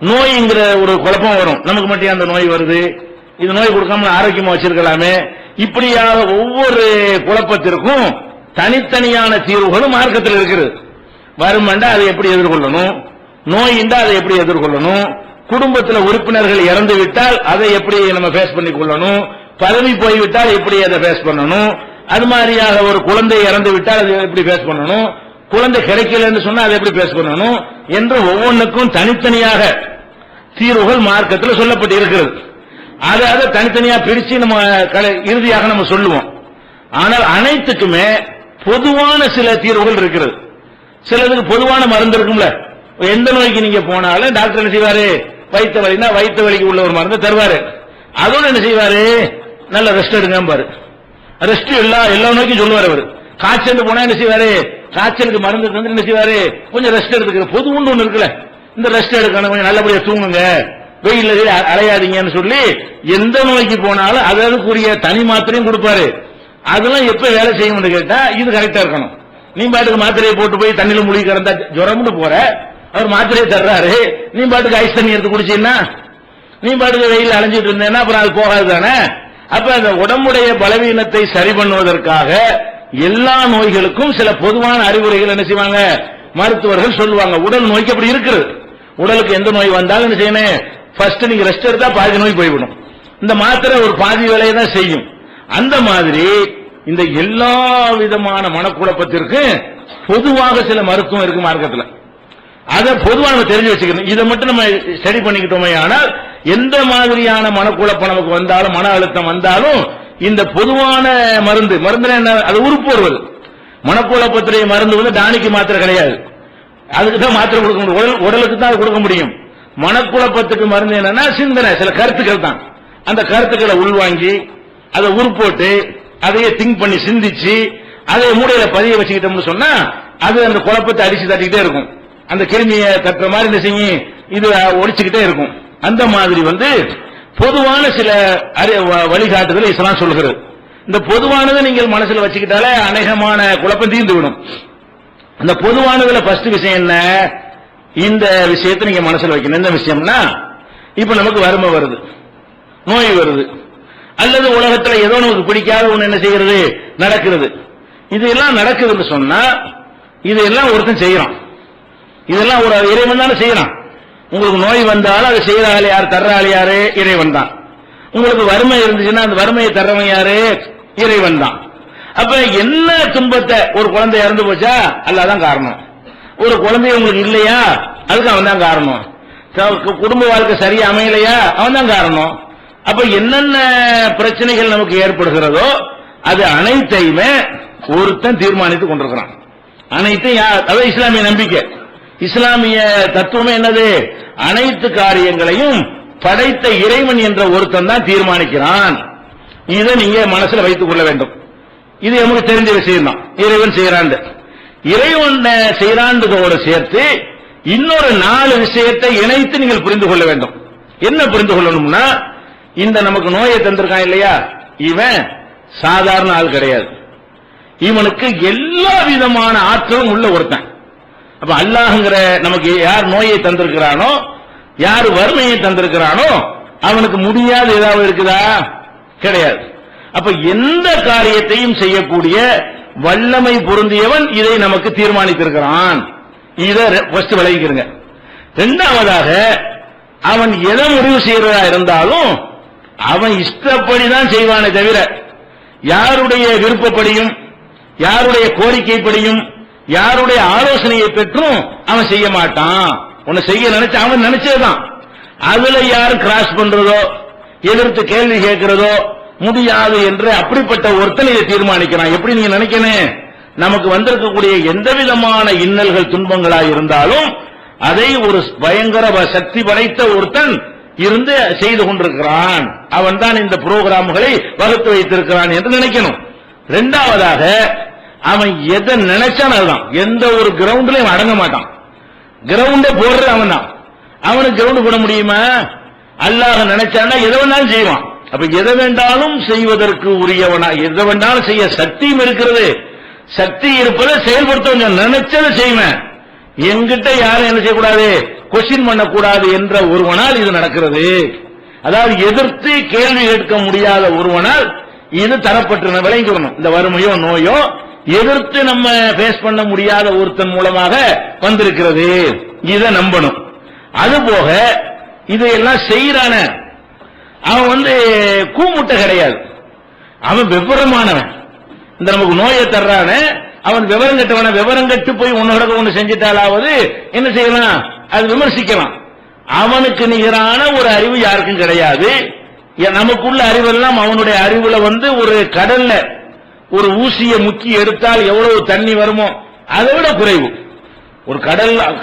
நோய்ங்கிற ஒரு குழப்பம் வரும், நமக்கு மட்டும் அந்த நோய் வருது, இது நோய் கொடுக்காம ஆரோக்கியமா வச்சிருக்கலாமே. இப்படியாக ஒவ்வொரு குழப்பத்திற்கும் தனித்தனியான தீர்வுகளும் மார்க்கத்தில் இருக்கிறது. வறுமைண்டா அதை எப்படி எதிர்கொள்ளணும், நோயின்றா அதை எப்படி எதிர்கொள்ளணும், குடும்பத்தில் உறுப்பினர்கள் இறந்து விட்டால் அதை எப்படி நம்ம ஃபேஸ் பண்ணி கொள்ளணும், பதவி போய்விட்டால் எப்படி அதை ஃபேஸ் பண்ணணும், அது மாதிரியாக ஒரு குழந்தை இறந்து விட்டால் அதை எப்படி ஃபேஸ் பண்ணணும், குழந்தை கிடைக்கலன்னு சொன்னா அதை எப்படி ஃபேஸ் பண்ணணும் என்று ஒவ்வொன்றுக்கும் தனித்தனியாக தீர்வுகள் மார்க்கத்தில் சொல்லப்பட்டு இருக்கிறது. அதை தனித்தனியா பிரிச்சு நம்ம இறுதியாக நம்ம சொல்லுவோம். ஆனால் அனைத்துக்குமே பொதுவான சில தீர்வுகள் இருக்கிறது. சிலதுக்கு பொதுவான மருந்து இருக்கும்ல. எந்த நோய்க்கு நீங்க போனாலும் டாக்டர் என்ன செய்வாரு, வயிற்று வலினா வயிற்று வலிக்கு உள்ள ஒரு மருந்து தருவாரு. அதோட என்ன செய்வாரு, நல்ல ரெஸ்ட் எடுங்க பாரு. ரெஸ்ட் எல்லா நோய்க்கும் சொல்லுவார் அவர். காய்ச்சல் போனா என்ன செய்வாரு, காய்ச்சலுக்கு மருந்து தந்து என்ன செய்வாரு, கொஞ்சம் ரெஸ்ட் எடுத்துக்கிற பொது ஒன்று இருக்குல்ல, இந்த ரெஸ்ட் எடுக்கணும், கொஞ்சம் நல்லபடியா தூங்குங்க, வெயில்ல அலையாதீங்கன்னு சொல்லி எந்த நோய்க்கு போனாலும் அதற்குரிய தனி மாத்திரையும் கொடுப்பாரு. அதெல்லாம் எப்ப வேலை செய்யணும்னு கேட்டா இது கரெக்டா இருக்கணும். நீ பாட்டுக்கு மாத்திரையை போட்டு போய் தண்ணியில மூழ்கி கிடந்தா ஜுரம்னு போற, அவர் மாத்திரையை தர்றாரு, நீ பாட்டுக்கு ஐஸ் தண்ணி எடுத்து குடிச்சீங்கன்னா, நீ பாட்டுக்கு வெயில் அலைஞ்சிட்டு இருந்தேன்னா அப்புறம் அது போகாது தானே. அப்ப அந்த உடம்புடைய பலவீனத்தை சரி பண்ணுவதற்காக எல்லா நோய்களுக்கும் சில பொதுவான அறிவுரைகள் என்ன செய்வாங்க மருத்துவர்கள் சொல்லுவாங்க. உடல் நோய்க்கு அப்படி இருக்குது. உடலுக்கு எந்த நோய் வந்தாலும் என்ன செய்யணும், ஃபர்ஸ்ட் நீங்க ரெஸ்ட் எடுத்தா பாதி நோய் போய்விடும். இந்த மாத்திரை ஒரு பாதி வேலையை தான் செய்யும். அந்த மாதிரி இந்த எல்லா விதமான மனக்குழப்பத்திற்கு பொதுவாக சில மருத்துவம் இருக்கு மார்க்கத்தில். அதை பொதுவாக நம்ம தெரிஞ்சு வச்சுக்கணும். இதை மட்டும் நம்ம ஸ்டடி பண்ணிக்கிட்டோமே ஆனால் எந்த மாதிரியான மனக்குழப்பம் நமக்கு வந்தாலும், மன அழுத்தம் வந்தாலும், இந்த பொதுவான மருந்து என்ன, அது உறுப்பு வருவது. மனக்குழப்பத்திலே மருந்து டானிக்கு மாத்திரை கிடையாது, அதுக்கு தான் மாத்திரை கொடுக்க முடியும், உடலுக்கு தான் அது கொடுக்க முடியும். மனக்குழப்பத்துக்கு மருந்து என்னன்னா சிந்தனை, சில கருத்துக்கள் தான். அந்த கருத்துக்களை உள்வாங்கி அதை உருப்போட்டு அதையே திங்க் பண்ணி சிந்திச்சு அதை மூடையில பதிய வச்சுக்கிட்டோம்னு சொன்னா அது அந்த குழப்பத்தை அடிச்சு தட்டிக்கிட்டே இருக்கும். அந்த கிருமியை தட்டுற மாதிரி இந்த செய்யும் இது ஒடிச்சுக்கிட்டே இருக்கும். அந்த மாதிரி பொதுவான சில வழிகாட்டுதல் இஸ்லாம் சொல்கிறது. இந்த பொதுவானதை நீங்கள் மனசுல வச்சுக்கிட்டாலே அநேகமான குழப்பம் தீர்ந்து விடும். இந்த பொதுவானதுல ஃபர்ஸ்ட் விஷயம் என்ன, இந்த விஷயத்தை நீங்க மனசுல வைக்கணும். என்ன விஷயம்னா, இப்ப நமக்கு வறுமை வருது, நோய் வருது, அல்லது உலகத்தில் ஏதோ நமக்கு பிடிக்காத ஒண்ணு என்ன செய்கிறது நடக்கிறது. இதெல்லாம் நடக்குதுன்னு சொன்னா இதெல்லாம் ஒருத்தன் செய்யறான், இதெல்லாம் ஒரு இறைவன் தானே செய்யறான். உங்களுக்கு நோய் வந்தாலும் அதை செய்யற ஆள் யார், தர்ற ஆள் யாரு, இறைவன் தான். உங்களுக்கு வறுமை இருந்துச்சுன்னா அந்த வறுமையை தர்றவன் யாரு, இறைவன் தான். அப்ப என்ன துன்பத்தை, ஒரு குழந்தை இறந்து போச்சா அல்லாதான் காரணம், ஒரு குழந்தை உங்களுக்கு இல்லையா அதுக்கு அவன் தான் காரணம், குடும்ப வாழ்க்கை சரியா அமையலையா அவன் தான் காரணம். அப்ப என்னென்ன பிரச்சனைகள் நமக்கு ஏற்படுகிறதோ அது அனைத்தையுமே ஒருத்தன் தீர்மானித்துக் கொண்டிருக்கிறான். அனைத்தையும் அதாவது இஸ்லாமிய நம்பிக்கை, இஸ்லாமிய தத்துவமே என்னது, அனைத்து காரியங்களையும் படைத்த இறைவன் என்ற ஒருத்தன் தான் தீர்மானிக்கிறான். இதை நீங்க மனசுல வைத்துக் கொள்ள வேண்டும். இது நமக்கு தெரிஞ்ச விஷயம் தான், இறைவன் செய்யறாண்டு. இறைவன் செய்யறாண்டதோடு சேர்த்து இன்னொரு 4 விஷயத்தை இணைத்து நீங்கள் புரிந்து கொள்ள வேண்டும். என்ன புரிந்து கொள்ளணும்னா, இந்த நமக்கு நோயை தந்திருக்கான் இல்லையா, இவன் சாதாரண ஆள் கிடையாது. இவனுக்கு எல்லா விதமான ஆற்றலும் உள்ள ஒருத்தன். அப்ப அல்லாஹ்ங்கிற நமக்கு யார் நோயை தந்திருக்கிறானோ, யார் வறுமையை தந்திருக்கிறானோ, அவனுக்கு முடியாத ஏதாவது இருக்குதா? கிடையாது. அப்ப எந்த காரியத்தையும் செய்யக்கூடிய வல்லமை பொருந்தியவன் இதை நமக்கு தீர்மானித்திருக்கிறான். இதை ஃபர்ஸ்ட் விளங்கிக்கிறங்க. இரண்டாவதாக, அவன் எதை முடிவு செய்யறதா இருந்தாலும் அவன் இஷ்டப்படிதான் செய்வானே தவிர யாருடைய விருப்பப்படியும் யாருடைய கோரிக்கைப்படியும் யாருடைய ஆலோசனையை பெற்றும் அவன் செய்ய மாட்டான். உன்னை செய்ய நினைச்ச அவன் நினைச்சதுதான். அதுல யாரும் கிராஸ் பண்றதோ எதிர்த்து கேள்வி கேட்கிறதோ முடியாது என்று அப்படிப்பட்ட ஒருத்தன் இதை தீர்மானிக்கிறான். எப்படி நீங்க நினைக்கணும்? நமக்கு வந்திருக்கக்கூடிய எந்த விதமான இன்னல்கள் துன்பங்களா இருந்தாலும் அதை ஒரு பயங்கர சக்தி படைத்த ஒருத்தன் இருந்து செய்து கொண்டிருக்கிறான். அவன் தான் இந்த புரோகிராம்களை வகுத்து வைத்திருக்கிறான் என்று நினைக்கணும். இரண்டாவதாக, அவன் எதை நினைச்சான் அதுதான். எந்த ஒரு கிரவுண்ட்லயும் அடங்க மாட்டான். கிரவுண்டே போடுறது அவன் தான். அவனுக்கு கிரவுண்ட் போட முடியுமா? அல்லாஹ் நினைச்சான்னா எதை வேண்டாலும் செய்வான். அப்ப எதை வேண்டாலும் செய்வதற்கு உரியவனா, எதை வேண்டாலும் செய்ய சக்தியும் இருக்கிறது. சக்தி இருப்பதை செயல்படுத்த நினைச்சதை செய்வேன். எங்கிட்ட யாரும் என்ன செய்யக்கூடாது, கொஸ்டின் பண்ணக்கூடாது என்ற ஒருவனால் இது நடக்கிறது. அதாவது எதிர்த்து கேள்வி கேட்க முடியாத ஒருவனால் இது தரப்பட்டு விளங்கிக்கணும். இந்த வறுமையோ நோயோ எதிர்த்து நம்ம பேஸ் பண்ண முடியாத ஒருத்தன் மூலமாக வந்திருக்கிறது. இதை நம்பணும். அதுபோக இதையெல்லாம் செய்யறான அவன் கூமுட்டை கிடையாது. அவன் விவரமானவன். இந்த நமக்கு நோயை தர்றான அவன் விவரம் கட்டவன. விவரம் கட்டு போய் ஒன்னு செஞ்சிட்டாலாவது என்ன செய்யலாம், அது விமர்சிக்கலாம். அவனுக்கு நிகரான ஒரு அறிவு யாருக்கும் கிடையாது. நமக்குள்ள அறிவெல்லாம் அவனுடைய அறிவுல ஒரு கடல்ல ஒரு ஊசியை முக்கி எடுத்தால் எவ்வளவு தண்ணி வருமோ அதை விட குறைவு. ஒரு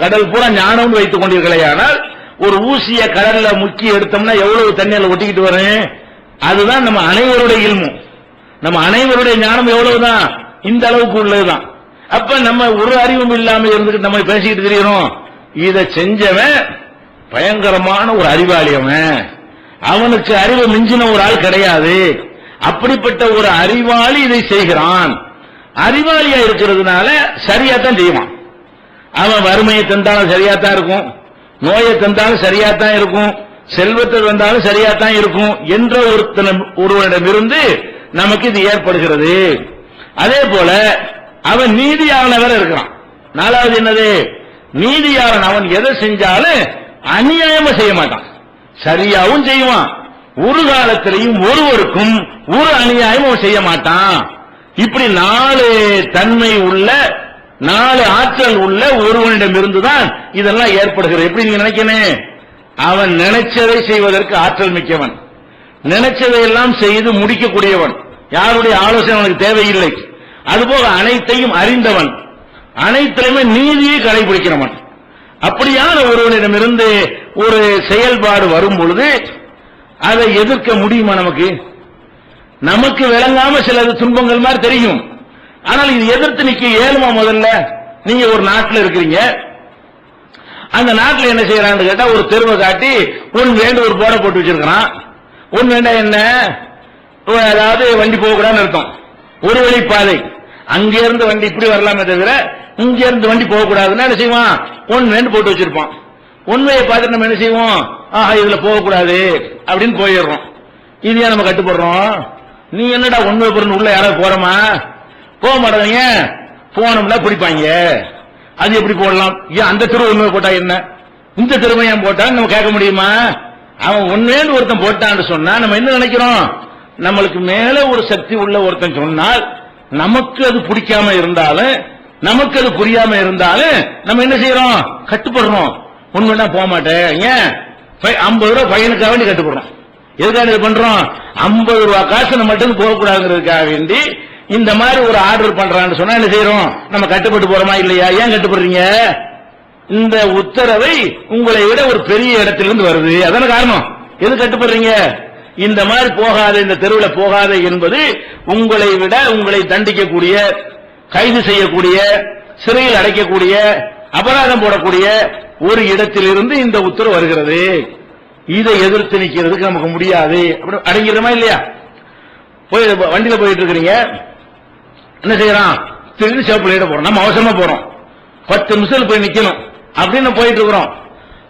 கடல் பூரா ஞானம் வைத்துக் கொண்டீர்களேயானால் ஒரு ஊசிய கடல்ல முக்கி எடுத்தோம்னா எவ்வளவு தண்ணியில ஒட்டிக்கிட்டு வரும். அதுதான் நம்ம அனைவருடைய இல்மும். நம்ம அனைவருடைய ஞானம் எவ்வளவுதான், இந்த அளவுக்கு உள்ளதுதான். அப்ப நம்ம ஒரு அறிவும் இல்லாம இருந்துட்டு நம்ம பேசிக்கிட்டு தெரியணும். இதை செஞ்சவன் பயங்கரமான ஒரு அறிவாளி. அவனுக்கு அறிவு மிஞ்சின ஒரு ஆள் கிடையாது. அப்படிப்பட்ட ஒரு அறிவாளி இதை செய்கிறான். அறிவாளியா இருக்கிறதுனால சரியாத்தான் செய்வான். அவன் வறுமையை தந்தாலும் சரியாத்தான் இருக்கும், நோயை தந்தாலும் சரியாத்தான் இருக்கும், செல்வத்தை தந்தாலும் சரியாத்தான் இருக்கும் என்ற ஒருவனிடமிருந்து நமக்கு இது ஏற்படுகிறது. அதே போல அவன் நீதியாளர் இருக்கிறான். நாலாவது என்னது, நீதியாளன். அவன் எதை செஞ்சாலும் அநியாயமா செய்ய மாட்டான், சரியாவும் செய்வான். ஒரு காலத்திலையும் ஒருவருக்கும் ஒரு அநியாயம் அவன் செய்ய மாட்டான். இப்படி 4 தன்மை உள்ள 4 ஆற்றல் உள்ள ஒருவனிடம் இருந்துதான் இதெல்லாம் ஏற்படுகிறது. எப்படி நீங்க நினைக்கணும்? அவன் நினைச்சதை செய்வதற்கு ஆற்றல் மிக்கவன், நினைச்சதையெல்லாம் செய்து முடிக்கக்கூடியவன், யாருடைய ஆலோசனை அவனுக்கு தேவையில்லை. அதுபோக அனைத்தையும் அறிந்தவன், அனைத்திலுமே நீதியை கடைபிடிக்கிறவன். அப்படியான ஒருவனிடமிருந்து ஒரு செயல்பாடு வரும் பொழுது அதை எதிர்க்க முடியுமா? நமக்கு விளங்காம சில துன்பங்கள் மாதிரி தெரியும். ஆனால் இது எதிர்த்து நிக்க ஏழுமா? முதல்ல நீங்க ஒரு நாட்டில் இருக்கிறீங்க, அந்த நாட்டில் என்ன செய்யறான்னு கேட்டா ஒரு தெருவை காட்டி ஒன் வேண்டு ஒரு போர்டை போட்டு வச்சிருக்கிறான். ஒன் வேண்டா என்ன, அதாவது வண்டி போகக்கூடாதுன்னு அர்த்தம். ஒரு வழி பாதை, அங்கிருந்து வண்டி இப்படி வரலாமே தவிர இங்க இருந்து வண்டி போகக்கூடாதுன்னு என்ன செய்வான், ஒன் வேண்டு போட்டு வச்சிருப்பான். உண்மையை பார்த்துட்டு நம்ம என்ன செய்வோம், இதுல போகக்கூடாது அப்படின்னு போயிடுறோம். இது ஏன் நம்ம கட்டுப்படுறோம்? நீ என்னடா உண்மை பொருள் உள்ள யாராவது போறோமா? போக மாட்டாங்க. போனோம்னா பிடிப்பாங்க. அது எப்படி போடலாம்? ஏன் அந்த தெருவு உண்மை போட்டா என்ன, இந்த தெருவை ஏன் போட்டான்னு நம்ம கேட்க முடியுமா? அவன் உண்மைன்னு ஒருத்தன் போட்டான்னு சொன்னா நம்ம என்ன நினைக்கிறோம்? நம்மளுக்கு மேல ஒரு சக்தி உள்ள ஒருத்தன் சொன்னால் நமக்கு அது பிடிக்காம இருந்தாலும் நமக்கு அது புரியாம இருந்தாலும் நம்ம என்ன செய்யறோம்? கட்டுப்படுறோம். உண்மைன்னா போக மாட்டேன். ஏன்? 50 ரூபாய் பையனுக்காக வேண்டி கட்டுப்படுறோம். எதுக்காக இது பண்றோம்? 50 ரூபாய் காசு மட்டும் போகக்கூடாதுங்கிறதுக்காக வேண்டி இந்த மாதிரி ஒரு ஆர்டர் பண்றான்னு சொன்னா என்ன செய்யறோம்? நம்ம கட்டுப்பட்டு போறோமா இல்லையா? ஏன் கட்டுப்படுறீங்க? இந்த உத்தரவை உங்களை விட ஒரு பெரிய இடத்திலிருந்து வருது, அதான காரணம். எது கட்டுப்படுறீங்க? இந்த மாதிரி போகாத, இந்த தெருவில் போகாத என்பது உங்களை விட உங்களை தண்டிக்கக்கூடிய, கைது செய்யக்கூடிய, சிறையில் அடைக்கக்கூடிய, அபராதம் போடக்கூடிய ஒரு இடத்திலிருந்து இந்த உத்தரவு வருகிறது. இதை எதிர்த்து நிற்கிறதுக்கு நமக்கு முடியாது. அப்படி அடங்கிடுமா இல்லையா? போய் வண்டியில போயிட்டு இருக்கிறீங்க, என்ன செய்யறான், திடீர்னு சேப்பு லைட் போறோம், நம்ம அவசரமா போறோம், 10 நிமிஷத்துல போய் நிக்கணும் அப்படின்னு போயிட்டு இருக்கிறோம்.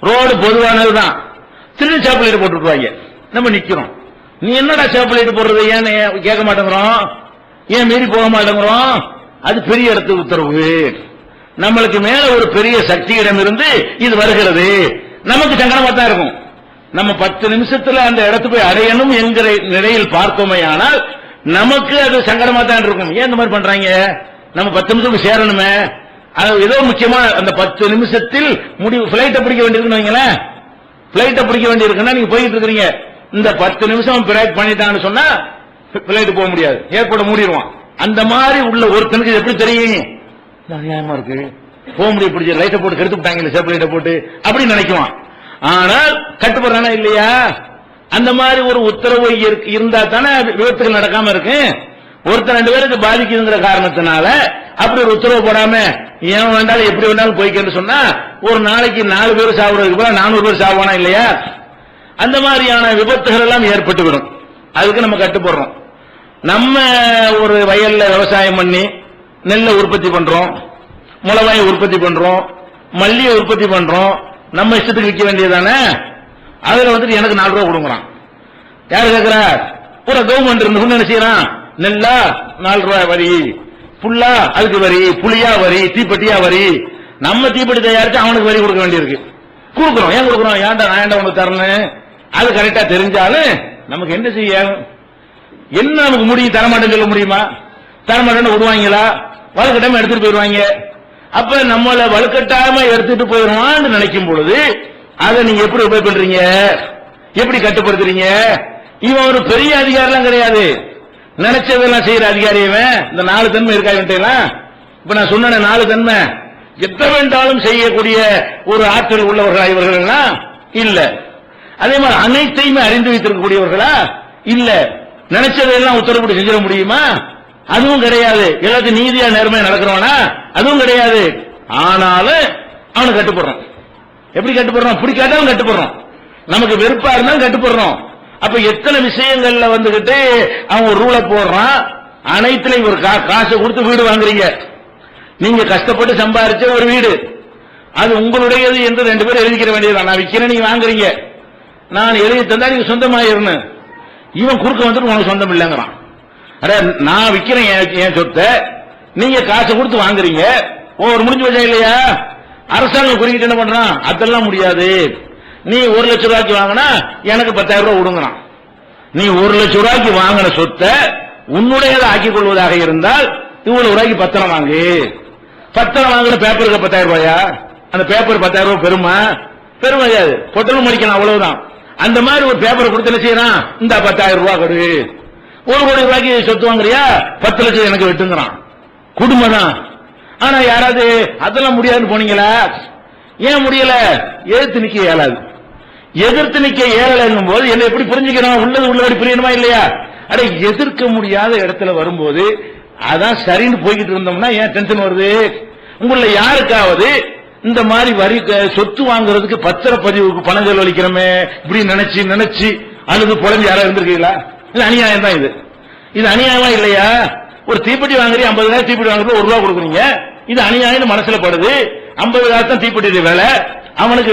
ரோடு பொதுவானதுதான், திடீர்னு சேப்பு லைட் போட்டு விட்டுருவாங்க, நம்ம நிக்கிறோம். நீ என்னடா சேப்பு லைட் போடுறது, ஏன்னு கேட்க மாட்டேங்கிறோம், ஏன் மீறி போக மாட்டேங்கிறோம். அது பெரிய இடத்து உத்தரவு, நம்மளுக்கு மேல ஒரு பெரிய சக்தியிடம் இருந்து இது வருகிறது, நமக்கு சங்கடமா தான் இருக்கும். நம்ம 10 நிமிஷத்துல அந்த இடத்து போய் அடையணும் என்கிற நிலையில் பார்த்தோமே, ஆனால் நமக்கு அது சங்கடமா தான் இருக்கும். ஏன் இந்த மாதிரி பண்றாங்க, நம்ம 10 நிமிஷத்துக்கு சேரணுமே, அது ஏதோ முக்கியமா அந்த 10 நிமிஷத்தில் முடிவு. பிளைட்டை பிடிக்க வேண்டியிருக்குன்னு வைங்களேன், பிளைட்டை பிடிக்க வேண்டியிருக்குன்னா நீங்க போயிட்டு இருக்கிறீங்க, இந்த 10 நிமிஷம் பிரேக் பண்ணிட்டான்னு சொன்னா பிளைட் போக முடியாது, ஏர்போர்ட் மூடிடுவான். அந்த மாதிரி உள்ள ஒருத்தனுக்கு எப்படி தெரியும், நியாயமா இருக்கு, போக முடியும், பிடிச்ச லைட்டை போட்டு கெடுத்து விட்டாங்க, சேப்பு லைட்டை போட்டு அப்படின்னு நினைக்குவான். ஆனால் கட்டுப்படுறானா இல்லையா, அந்த மாதிரி ஒரு உத்தரவு இருந்தா தானே விபத்துகள் நடக்காம இருக்கு. ஒருத்தர் 2 பேருக்கு பாதிக்குதுங்கிற காரணத்தினால அப்படி ஒரு உத்தரவு போடாம ஏன் வேண்டாலும் எப்படி வேண்டாலும் போய்க்கன்னு சொன்னா ஒரு நாளைக்கு 4 பேர் சாப்பிடுறதுக்கு போல 400 பேர் சாப்பிடுவானா இல்லையா. அந்த மாதிரியான விபத்துகள் எல்லாம் ஏற்பட்டுவிடும். அதுக்கு நம்ம கட்டுப்படுறோம். நம்ம ஒரு வயல்ல விவசாயம் பண்ணி நெல்லை உற்பத்தி பண்றோம், மிளகாயை உற்பத்தி பண்றோம், மல்லியை உற்பத்தி பண்றோம், நம்ம இஷ்டத்துக்கு விற்க வேண்டியதானே. அதுல வந்துட்டு எனக்கு 4 ரூபாய் கொடுக்குறான், யாரு கேட்கிறா, ஒரு கவர்மெண்ட் இருந்து என்ன செய்யறான், நெல்லா 4 ரூபாய் வரி, புல்லா அதுக்கு வரி, புளியா வரி, தீப்பெட்டியா வரி. நம்ம தீப்பெட்டி தயாரிச்சு அவனுக்கு வரி கொடுக்க வேண்டியிருக்கு, கொடுக்குறோம். ஏன் கொடுக்குறோம், ஏன்டா நான் ஏன்டா உனக்கு தரணும், அது கரெக்டா தெரிஞ்சாலும் நமக்கு என்ன செய்ய, என்ன நமக்கு முடியும், தரமாட்டேன்னு சொல்ல முடியுமா, தரமாட்டேன்னு விடுவாங்களா, வலுக்கட்டாம எடுத்துட்டு போயிருவாங்க. அப்ப நம்மள வலுக்கட்டாம எடுத்துட்டு போயிருவான்னு நினைக்கும் பொழுது அதை நீங்க எப்படி உபயோக பண்றீங்க, எப்படி கட்டுப்படுத்துறீங்க. இவன் ஒரு பெரிய அதிகாரம் கிடையாது, நினைச்சதெல்லாம் செய்யற அதிகாரியவன். இந்த 4 தன்மை இருக்கா, இப்ப நான் சொன்ன 4 தன்மை எத்த வேண்டாலும் செய்யக்கூடிய ஒரு ஆற்றல் உள்ளவர்களா இவர்களா இல்ல. அதே மாதிரி அனைத்தையுமே அறிந்து வைத்திருக்கக்கூடியவர்களா இல்ல. நினைச்சதெல்லாம் உத்தரவுப்படி செஞ்சிட முடியுமா, அதுவும் கிடையாது. எல்லாத்தையும் நீதியா நேர்மையா நடக்கிறவனா அதுவும் கிடையாது. ஆனாலும் அவனுக்கு கட்டுப்படுறோம். எப்படி கட்டுப்படுறோம், பிடிக்காட்டாலும் கட்டுப்படுறோம், நமக்கு வெறுப்பா இருந்தாலும் கட்டுப்படுறோம். அப்ப எத்தனை விஷயங்கள்ல வந்துகிட்டு அவன் ஒரு ரூலை போடுறான். அனைத்துலையும் ஒரு காசை கொடுத்து வீடு வாங்குறீங்க, நீங்க கஷ்டப்பட்டு சம்பாதிச்ச ஒரு வீடு, அது உங்களுடையது என்று 2 பேரும் எழுதிக்கிற வேண்டியது. நான் விற்கிறேன், நீங்க வாங்குறீங்க, நான் எழுதி தந்தா நீங்க சொந்தமாயிருந்து. இவன் குறுக்க வந்துட்டு உனக்கு சொந்தம் இல்லைங்கிறான். அட நான் விற்கிறேன் என் சொத்தை, நீங்க காசை கொடுத்து வாங்குறீங்க, ஒரு முடிஞ்சு வச்சா இல்லையா. அரசாங்கம் குறிக்கிட்டு என்ன பண்றான், அதெல்லாம் முடியாது, நீ 1 லட்சம் ரூபாய்க்கு வாங்கினா எனக்கு 10,000 ரூபாய் கொடுங்கறான். நீ 1 லட்சம் ரூபாய்க்கு வாங்கின சொத்தை உன்னுடையதை ஆக்கிக் கொள்வதாக இருந்தால் இவ்வளவு ரூபாய்க்கு பத்திரம் வாங்கு. பத்திரம் வாங்குற பேப்பருக்கு 10,000 ரூபாயா, அந்த பேப்பர் 10,000 ரூபாய் பெருமா, பெருமையாது, பொட்டலும் மடிக்கணும், அவ்வளவுதான். அந்த மாதிரி ஒரு பேப்பரை கொடுத்து என்ன செய்யறான், இந்த 10,000 ரூபாய் கொடு, 1 கோடி ரூபாய்க்கு சொத்து வாங்குறியா, 10 லட்சம் எனக்கு வெட்டுங்கிறான். குடும்பம் தான். ஆனா யாராவது அதெல்லாம் முடியாதுன்னு போனீங்களா, ஏன் முடியல, எதிர்த்து நிக்க இயலாது. எதிர்த்து நிக்க இயலங்கும் போது என்ன எப்படி புரிஞ்சுக்கிறோம், உள்ளது உள்ளபடி புரியணுமா இல்லையா. அட எதிர்க்க முடியாத இடத்துல வரும்போது அதான் சரின்னு போய்கிட்டு இருந்தோம்னா ஏன் டென்ஷன் வருது. உங்களை யாருக்காவது இந்த மாதிரி வரி சொத்து வாங்குறதுக்கு பத்திரப்பதிவுக்கு பணம் செலவழிக்கிறோமே இப்படி நினைச்சு அழுது புலஞ்சு யாராவது இருந்திருக்கீங்களா. இது அநியாயம் தான். இது அநியாயமா இல்லையா. ஒரு தீப்பெட்டி வாங்குறீங்க, 50,000 தீப்பெட்டி வாங்குறது 1 ரூபா கொடுக்குறீங்க, இது அநியாயம் மனசுல படுது. 50,000 தான் தீப்பெட்டி வேலை, அவனுக்கு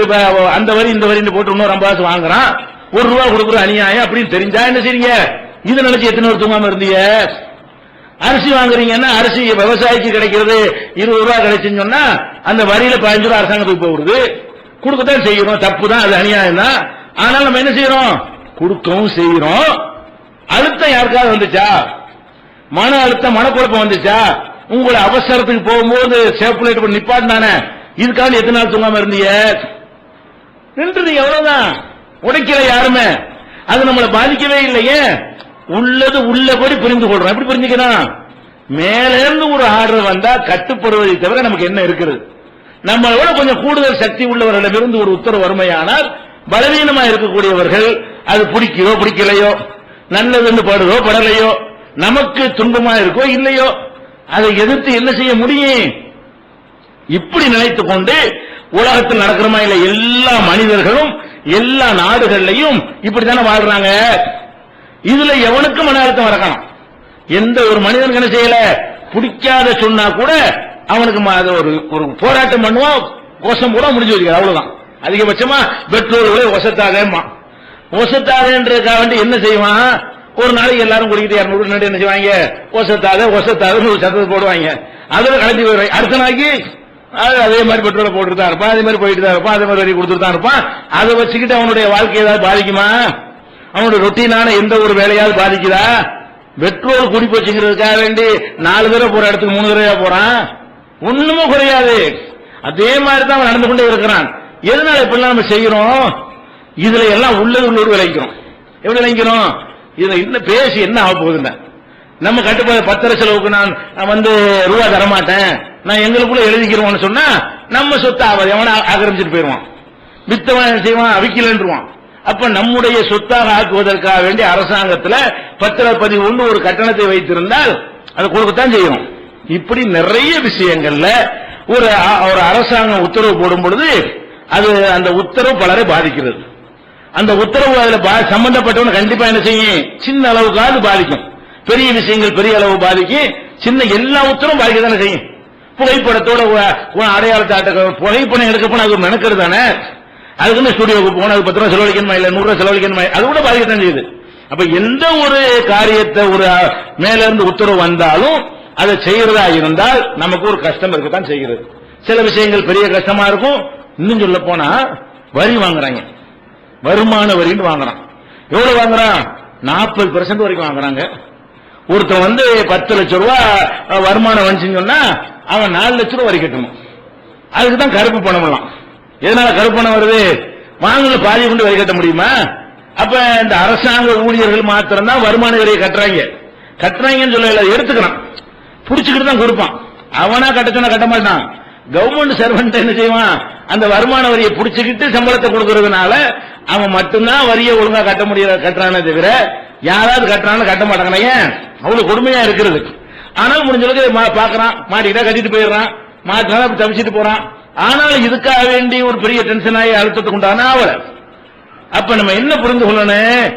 அந்த வரி இந்த வரி போட்டு இன்னொரு 50,000 வாங்குறான், 1 ரூபா கொடுக்குற அநியாயம் அப்படின்னு தெரிஞ்சா என்ன செய்றீங்க. இது நினைச்சு எத்தனை பேர் தூங்காம இருந்தீங்க. அரிசி வாங்குறீங்கன்னா அரிசி விவசாயிக்கு கிடைக்கிறது 20 ரூபாய் கிடைச்சுன்னு சொன்னா அந்த வரியில 15 ரூபாய் அரசாங்கத்துக்கு போகுது, கொடுக்கத்தான் செய்யறோம், தப்பு தான், அது அநியாயம் தான். ஆனால் நம்ம என்ன செய்யறோம், கொடுக்கவும் செய்யறோம். அழுத்தம் யாருக்காவது வந்துச்சா, மன அழுத்தம் மனக்குழப்பம் வந்துச்சா, உங்களை அவசரத்துக்கு போகும்போது சேஃப் லைட் பண்ணி நிப்பாட்டினானே, இதுக்காக எத்தனை நாள் தூங்காம இருந்தீங்க, நின்றுது எவ்வளவுதான், உடைக்கல யாருமே, அது நம்மளை பாதிக்கவே இல்லையே. உள்ளது உள்ளபடி புரிந்து கொள்றோம். எப்படி புரிஞ்சுக்கணும், மேலிருந்து ஒரு ஆர்டர் வந்தா கட்டுப்படுவதை தவிர நமக்கு என்ன இருக்கிறது. நம்மளோட கொஞ்சம் கூடுதல் சக்தி உள்ளவர்களிடமிருந்து ஒரு உத்தரவு வறுமையானால் பலவீனமா இருக்கக்கூடியவர்கள் அது பிடிக்கிறோ பிடிக்கலையோ, நல்லதுன்னு படுதோ படலையோ, நமக்கு துன்பமா இருக்கோ இல்லையோ, அதை எதிர்த்து என்ன செய்ய முடியும். இப்படி நினைத்துக் கொண்டு உலகத்தில் நடக்கிறமா இல்ல, எல்லா மனிதர்களும் எல்லா நாடுகள்லையும் இப்படித்தானே வாழ்றாங்க. இதுல எவனுக்கு மன அழுத்தம் வரக்கலாம். எந்த ஒரு மனிதனுக்கு என்ன செய்யல, பிடிக்காத சொன்னா கூட அவனுக்கு ஒரு போராட்டம் பண்ணுவான், கோஷம் கூட முடிஞ்சு வச்சுக்க, அவ்வளவுதான். அதிகபட்சமா பெட்ரோல் விலை ஒசத்தாதேன்றதுக்காக வேண்டி என்ன செய்வான், ஒரு நாளைக்கு எல்லாரும் குடிக்கிட்டு 200 என்ன செய்வாங்க, ஒசத்தாத ஒரு சத்தத்தை போடுவாங்க, அதுல கலந்து போயிடுவாங்க. அடுத்த நாளைக்கு அதே மாதிரி பெட்ரோலை போட்டுட்டு தான் இருப்பான், அதே மாதிரி போயிட்டு தான் இருப்பான், அதே மாதிரி வரி கொடுத்துட்டு தான் இருப்பான். அதை வச்சுக்கிட்டு அவனுடைய வாழ்க்கை ஏதாவது பாதிக்குமா, அவனுடைய ரொட்டீனான எந்த ஒரு வேலையாவது பாதிக்குதா? பெட்ரோல் குடி போச்சுங்கிறதுக்காக வேண்டி 4 தடவை போற இடத்துக்கு 3 தடவை போறான், ஒண்ணுமே குறையாது. அதே மாதிரி தான் அவன் நடந்து கொண்டே இருக்கிறான். எதனால இப்பெல்லாம் நம்ம செய்யறோம், இதுல எல்லாம் உள்ளூர் விளைக்கிறோம். எப்படி விளைக்கிறோம், இதுல இன்னும் பேசி என்ன ஆக போகுதுன்னா, நம்ம கட்டுப்பாடு 10 லட்சம் செலவுக்கு நான் ரூபா தரமாட்டேன், நான் எங்களுக்குள்ள எழுதிக்கிறோம்னு சொன்னா நம்ம சொத்தை எவனை ஆக்கிரமிச்சுட்டு போயிருவான், வித்தவன் செய்வான், அவிக்கலன்றுவான். அப்ப நம்முடைய சொத்தாக ஆக்குவதற்காக வேண்டி அரசாங்கத்தில் பத்திரப்பதிவு ஒரு கட்டணத்தை வைத்திருந்தால் அதை கொடுக்கத்தான் செய்யணும். இப்படி நிறைய விஷயங்கள்ல ஒரு அரசாங்கம் உத்தரவு போடும் பொழுது அது அந்த உத்தரவு பலரை பாதிக்கிறது. அந்த உத்தரவு அதுல சம்பந்தப்பட்டவன் கண்டிப்பா என்ன செய்யும், சின்ன அளவுக்காவது பாதிக்கும். பெரிய விஷயங்கள் பெரிய அளவு பாதிக்கும், சின்ன எல்லா உத்தரவும் பாதிக்கத்தானே செய்யும். புகைப்படத்தோட அடையாளத்தை புகைப்படம் எடுக்க போன அது மெனக்கிறது தானே, அதுக்குன்னு ஸ்டுடியோக்கு போன 10 ரூபா செலவழிக்கணுமா இல்ல 100 ரூபா செலவழிக்கணுமா, அது கூட பாதிக்கத்தான் செய்யுது. அப்ப எந்த ஒரு காரியத்தை ஒரு மேல இருந்து உத்தரவு வந்தாலும் அதை செய்யறதா இருந்தால் நமக்கு ஒரு கஷ்டம் இருக்கத்தான் செய்கிறது. சில விஷயங்கள் பெரிய கஷ்டமா இருக்கும். இன்னும் சொல்ல போனா வரி வாங்குறாங்க, வருமான வரின்னு வாங்குறான். எவ்வளவு வாங்குறான், 40% வரைக்கும் வாங்குறாங்க. ஒருத்தன் 10 லட்சம் ரூபாய் வருமானம் வந்துச்சுன்னு சொன்னா அவன் 4 லட்சம் ரூபாய் வரி கட்டணும். அதுக்குதான் கருப்பு பணம் எல்லாம். எதனால கருப்பு பணம் வருது, வாங்கல பாதி கொண்டு வரி கட்ட முடியுமா? அப்ப இந்த அரசாங்க ஊழியர்கள் மாத்திரம் தான் வருமான வரியை கட்டுறாங்கன்னு சொல்ல எடுத்துக்கிறான், புடிச்சுக்கிட்டு தான் கொடுப்பான். அவனா கட்ட சொன்னா கட்ட மாட்டான். கவர்மெண்ட் சர்வெண்ட் என்ன செய்வான், அந்த வருமான வரியை புடிச்சுக்கிட்டு சம்பளத்தை கொடுக்கறதுனால அவன் மட்டும்தான் வரியை ஒழுங்கா கட்டுறானே தவிர யாராவது கட்டுறான்னு கட்ட மாட்டாங்க. ஏன், அவ்வளவு கொடுமையா இருக்கிறது. ஆனால் முடிஞ்ச அளவுக்கு பாக்குறான், மாட்டிக்கிட்டா கட்டிட்டு போயிடுறான், மாட்டினா தவிச்சிட்டு போறான். ஆனால் இதுக்காக வேண்டி ஒரு பெரிய டென்ஷன் ஆகி அழுத்தத்துக்கு உண்டான ஆவல. அப்ப நம்ம என்ன புரிந்து கொள்ளணும்,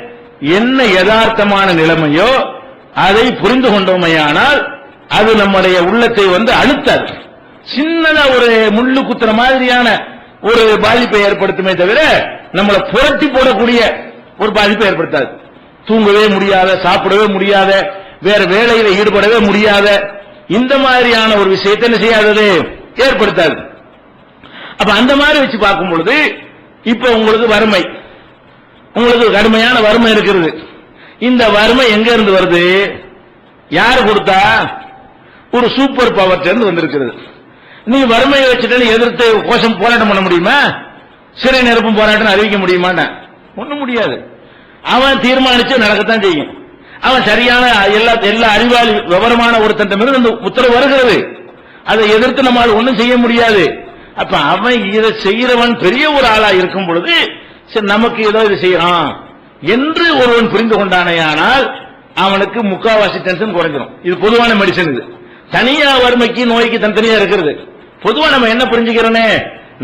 என்ன யதார்த்தமான நிலைமையோ அதை புரிந்து கொண்டோமையானால் அது நம்முடைய உள்ளத்தை அழுத்தாது. சின்னதா ஒரு முள்ளு குத்துற மாதிரியான ஒரு பாதிப்பை ஏற்படுத்துமே தவிர நம்மளை புரட்டி போடக்கூடிய ஒரு பாதிப்பை ஏற்படுத்தாது. தூங்கவே முடியாத, சாப்பிடவே முடியாத, வேற வேலையில ஈடுபடவே முடியாத இந்த மாதிரியான ஒரு விஷயத்தை என்ன செய்யாதது, ஏற்படுத்தாது. அப்ப அந்த மாதிரி வச்சு பார்க்கும் பொழுது இப்ப உங்களுக்கு வறுமை, உங்களுக்கு கடுமையான வறுமை இருக்கிறது. இந்த வறுமை எங்க இருந்து வருது, யாரு கொடுத்தா, ஒரு சூப்பர் பவர் இருந்து வந்திருக்கிறது. நீ வறுமையை வச்சுட்டு எதிர்த்து கோஷம் போராட்டம் பண்ண முடியுமா, சிறை நிரப்பும் போராட்டம் அறிவிக்க முடியுமா, ஒண்ணும் முடியாது. அவன் தீர்மானிச்சு நடக்கத்தான் செய்யும். அவன் சரியான எல்லா அறிவாளி விவரமான ஒருத்தன் உத்தரவு வருகிறது, அதை எதிர்த்து நம்மால் ஒண்ணும் செய்ய முடியாது. அப்ப அவன் இதை செய்யறவன் பெரிய ஒரு ஆளா இருக்கும் பொழுது நமக்கு ஏதோ இது செய்யறான் என்று ஒருவன் புரிந்து கொண்டானேயானால் அவனுக்கு முக்காவாசி டென்ஷன் குறைஞ்சிடும். இது பொதுவான மெடிசன். இது தனியா வறுமைக்கு நோய்க்கு தனித்தனியா இருக்கிறது. பொதுவா நம்ம என்ன புரிஞ்சுக்கிறோன்னே,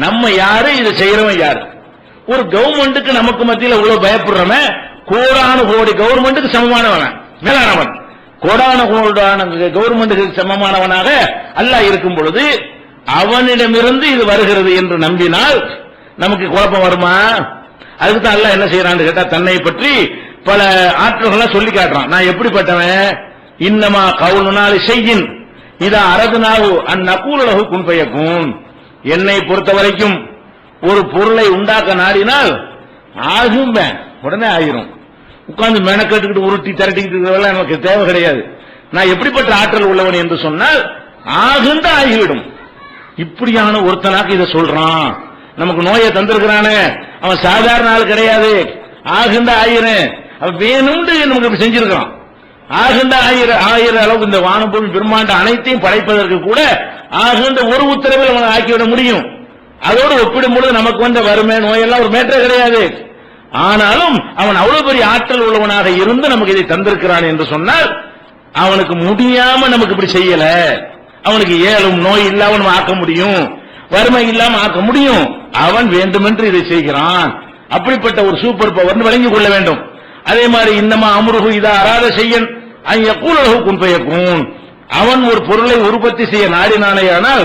நம்ம யாரு, இதை செய்யறவன் யாரு. ஒரு கவர்மெண்ட்டுக்கு நமக்கு மத்தியில் இவ்வளவு பயப்படுறவன் கோடான கோடி கவர்மெண்ட்டுக்கு சமமானவன், மேலானவன், கோடான கோடான கவர்மெண்ட்டுக்கு சமமானவனாக அல்லாஹ் இருக்கும் பொழுது அவனிடமிருந்து இது வருகிறது என்று நம்பினால் நமக்கு குழப்பம் வருமா? அதுக்கு தான் அல்லாஹ் என்ன செய்யறான்னு கேட்டா, தன்னை பற்றி பல ஆற்றல்களை சொல்லி காட்டுறான். நான் எப்படிப்பட்டவன், இன்னமா கவுலுனாலி செய்யின் இதா அரதுனாவு அந்நகூலகு குன்பயக்கும். என்னை பொறுத்த வரைக்கும் ஒரு பொருளை உண்டாக்க நாடினால் ஆகும், உடனே ஆகிரும். உட்கார்ந்து மெனக்கட்டுக்கிட்டு உருட்டி திரட்டிக்கிட்டு நமக்கு தேவை கிடையாது. நான் எப்படிப்பட்ட ஆற்றல் உள்ளவன் என்று சொன்னால் ஆகுந்த ஆகிவிடும். இப்படியான ஒருத்தனாக்கு இதை சொல்றான். நமக்கு நோயை தந்திருக்கிறானே, அவன் சாதாரண ஆள் கிடையாது. ஆகுந்த ஆயிரம் அவன் வேணும்னு நமக்கு செஞ்சிருக்கான். ஆகுந்த ஆயிரம் அளவுக்கு இந்த வானபூமி பிரம்மாண்ட அனைத்தையும் படைப்பதற்கு கூட ஆகுந்த ஒரு உத்தரவில் அவனை ஆக்கிவிட முடியும். அதோடு ஒப்பிடும்போது நமக்கு வறுமை நோயெல்லாம் ஒரு மேட்டர் கிடையாது. ஆனாலும் அவன் அவ்வளவு பெரிய ஆற்றல் உள்ளவனாக இருந்து நமக்கு இதை தந்திருக்கிறான் என்று சொன்னால் அவனுக்கு முடியாம நமக்கு இப்படி செய்யல. அவனுக்கு ஏழும் நோய் இல்லாம நம்ம ஆக்க முடியும், வறுமை இல்லாம ஆக்க முடியும். அவன் வேண்டுமென்று இதை செய்கிறான். அப்படிப்பட்ட ஒரு சூப்பர் பவர் விளங்கிக் கொள்ள வேண்டும். அதே மாதிரி இன்னமா அம்ருஹு இதா அராத செய்யன் யக்கூலஹு குன் ஃபயகூன், அவன் ஒரு பொருளை உற்பத்தி செய்ய நாடினானேயானால்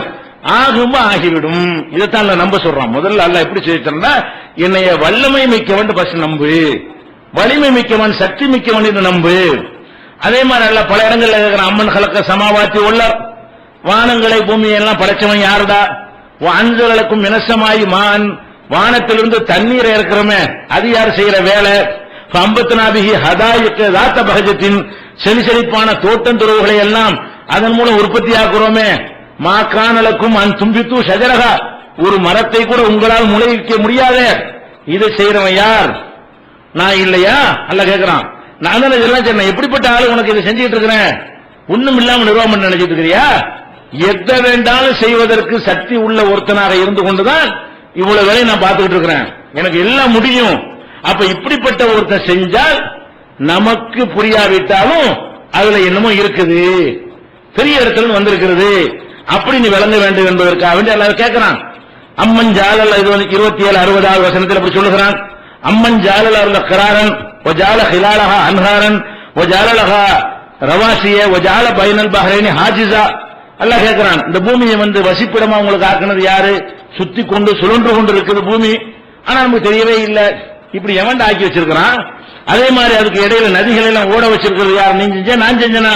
ஆகும் ஆகிவிடும். இதைத்தான் நம்ப சொல்றான். முதல்ல அல்லாஹ் எப்படி சொல்லிட்டா, என்னைய வல்லமை மிக்கவன் ஃபர்ஸ்ட் நம்பு, வலிமை மிக்கவன் சக்தி மிக்கவன் என்று நம்பு. அதே மாதிரி அல்லாஹ் பல இடங்கள்ல கேட்கிறான், அம்மன் கலக்க சமாவாத்தி உள்ள, வானங்களை பூமியை எல்லாம் படைச்சவன் யாருடா, அன்சலக்கும் மினசமாயி மான், வானத்திலிருந்து தண்ணீரை இருக்கிறோமே அது யார் செய்யற வேலை, கம்பத்னாபிகி ஹதாயிக்கு தாத்த பகஜத்தின், செழிசெழிப்பான தோட்டம் துறவுகளை எல்லாம் அதன் மூலம் உற்பத்தி ஆக்குறோமே, மாக்கானலுக்கும் அன் தும்பித்து ஷஜரகா, ஒரு மரத்தை கூட உங்களால் முளைவிக்க முடியாத, இதை செய்யறவன் யார், நான் இல்லையா அல்லாஹ் கேட்கிறான். நான் தான் இதெல்லாம் சொன்னேன், எப்படிப்பட்ட ஆளு உனக்கு இதை செஞ்சுட்டு இருக்கிறேன், ஒண்ணும் இல்லாம நிர்வாகம் பண்ண நினைச்சிட்டு இருக்கிறியா, எதை வேண்டாலும் செய்வதற்கு சக்தி உள்ள ஒருத்தனாக இருந்து கொண்டுதான் இவ்வளவு வேலை நான் பார்த்துக்கிட்டு இருக்கிறேன், எனக்கு எல்லாம் முடியும். அப்ப இப்படிப்பட்ட ஒருத்தன் செஞ்சால் நமக்கு புரியாவிட்டாலும் அதுல என்னமோ இருக்குது, பெரிய இடத்துல வந்திருக்கிறது, அப்படி நீ விளங்க வேண்டும் என்பதற்காக வேண்டி எல்லாரும் கேட்கிறான். அம்மன் ஜாலல், இது 27-60 வசனத்தில் அப்படி சொல்லுகிறான். அம்மன் ஜாலல் அவர்ல கராரன் ஒஜால ஹிலாலஹா அன்ஹாரன் ஒஜாலஹா ரவாசிய ஒஜால பைனல் பஹ்ரைனி ஹாஜிஸா. அல்லாஹ் கேட்கிறான், இந்த பூமியை வசிப்பிடமா உங்களுக்கு ஆக்குனது யாரு, சுத்தி கொண்டு சுழன்று கொண்டு இருக்குது பூமி, ஆனா நமக்கு தெரியவே இல்லை, இப்படி எவன் ஆக்கி வச்சிருக்கிறான். அதே மாதிரி அதுக்கு இடையில நதிகள் எல்லாம் ஓட வச்சிருக்கிறது யார், நீ செஞ்ச நான் செஞ்சனா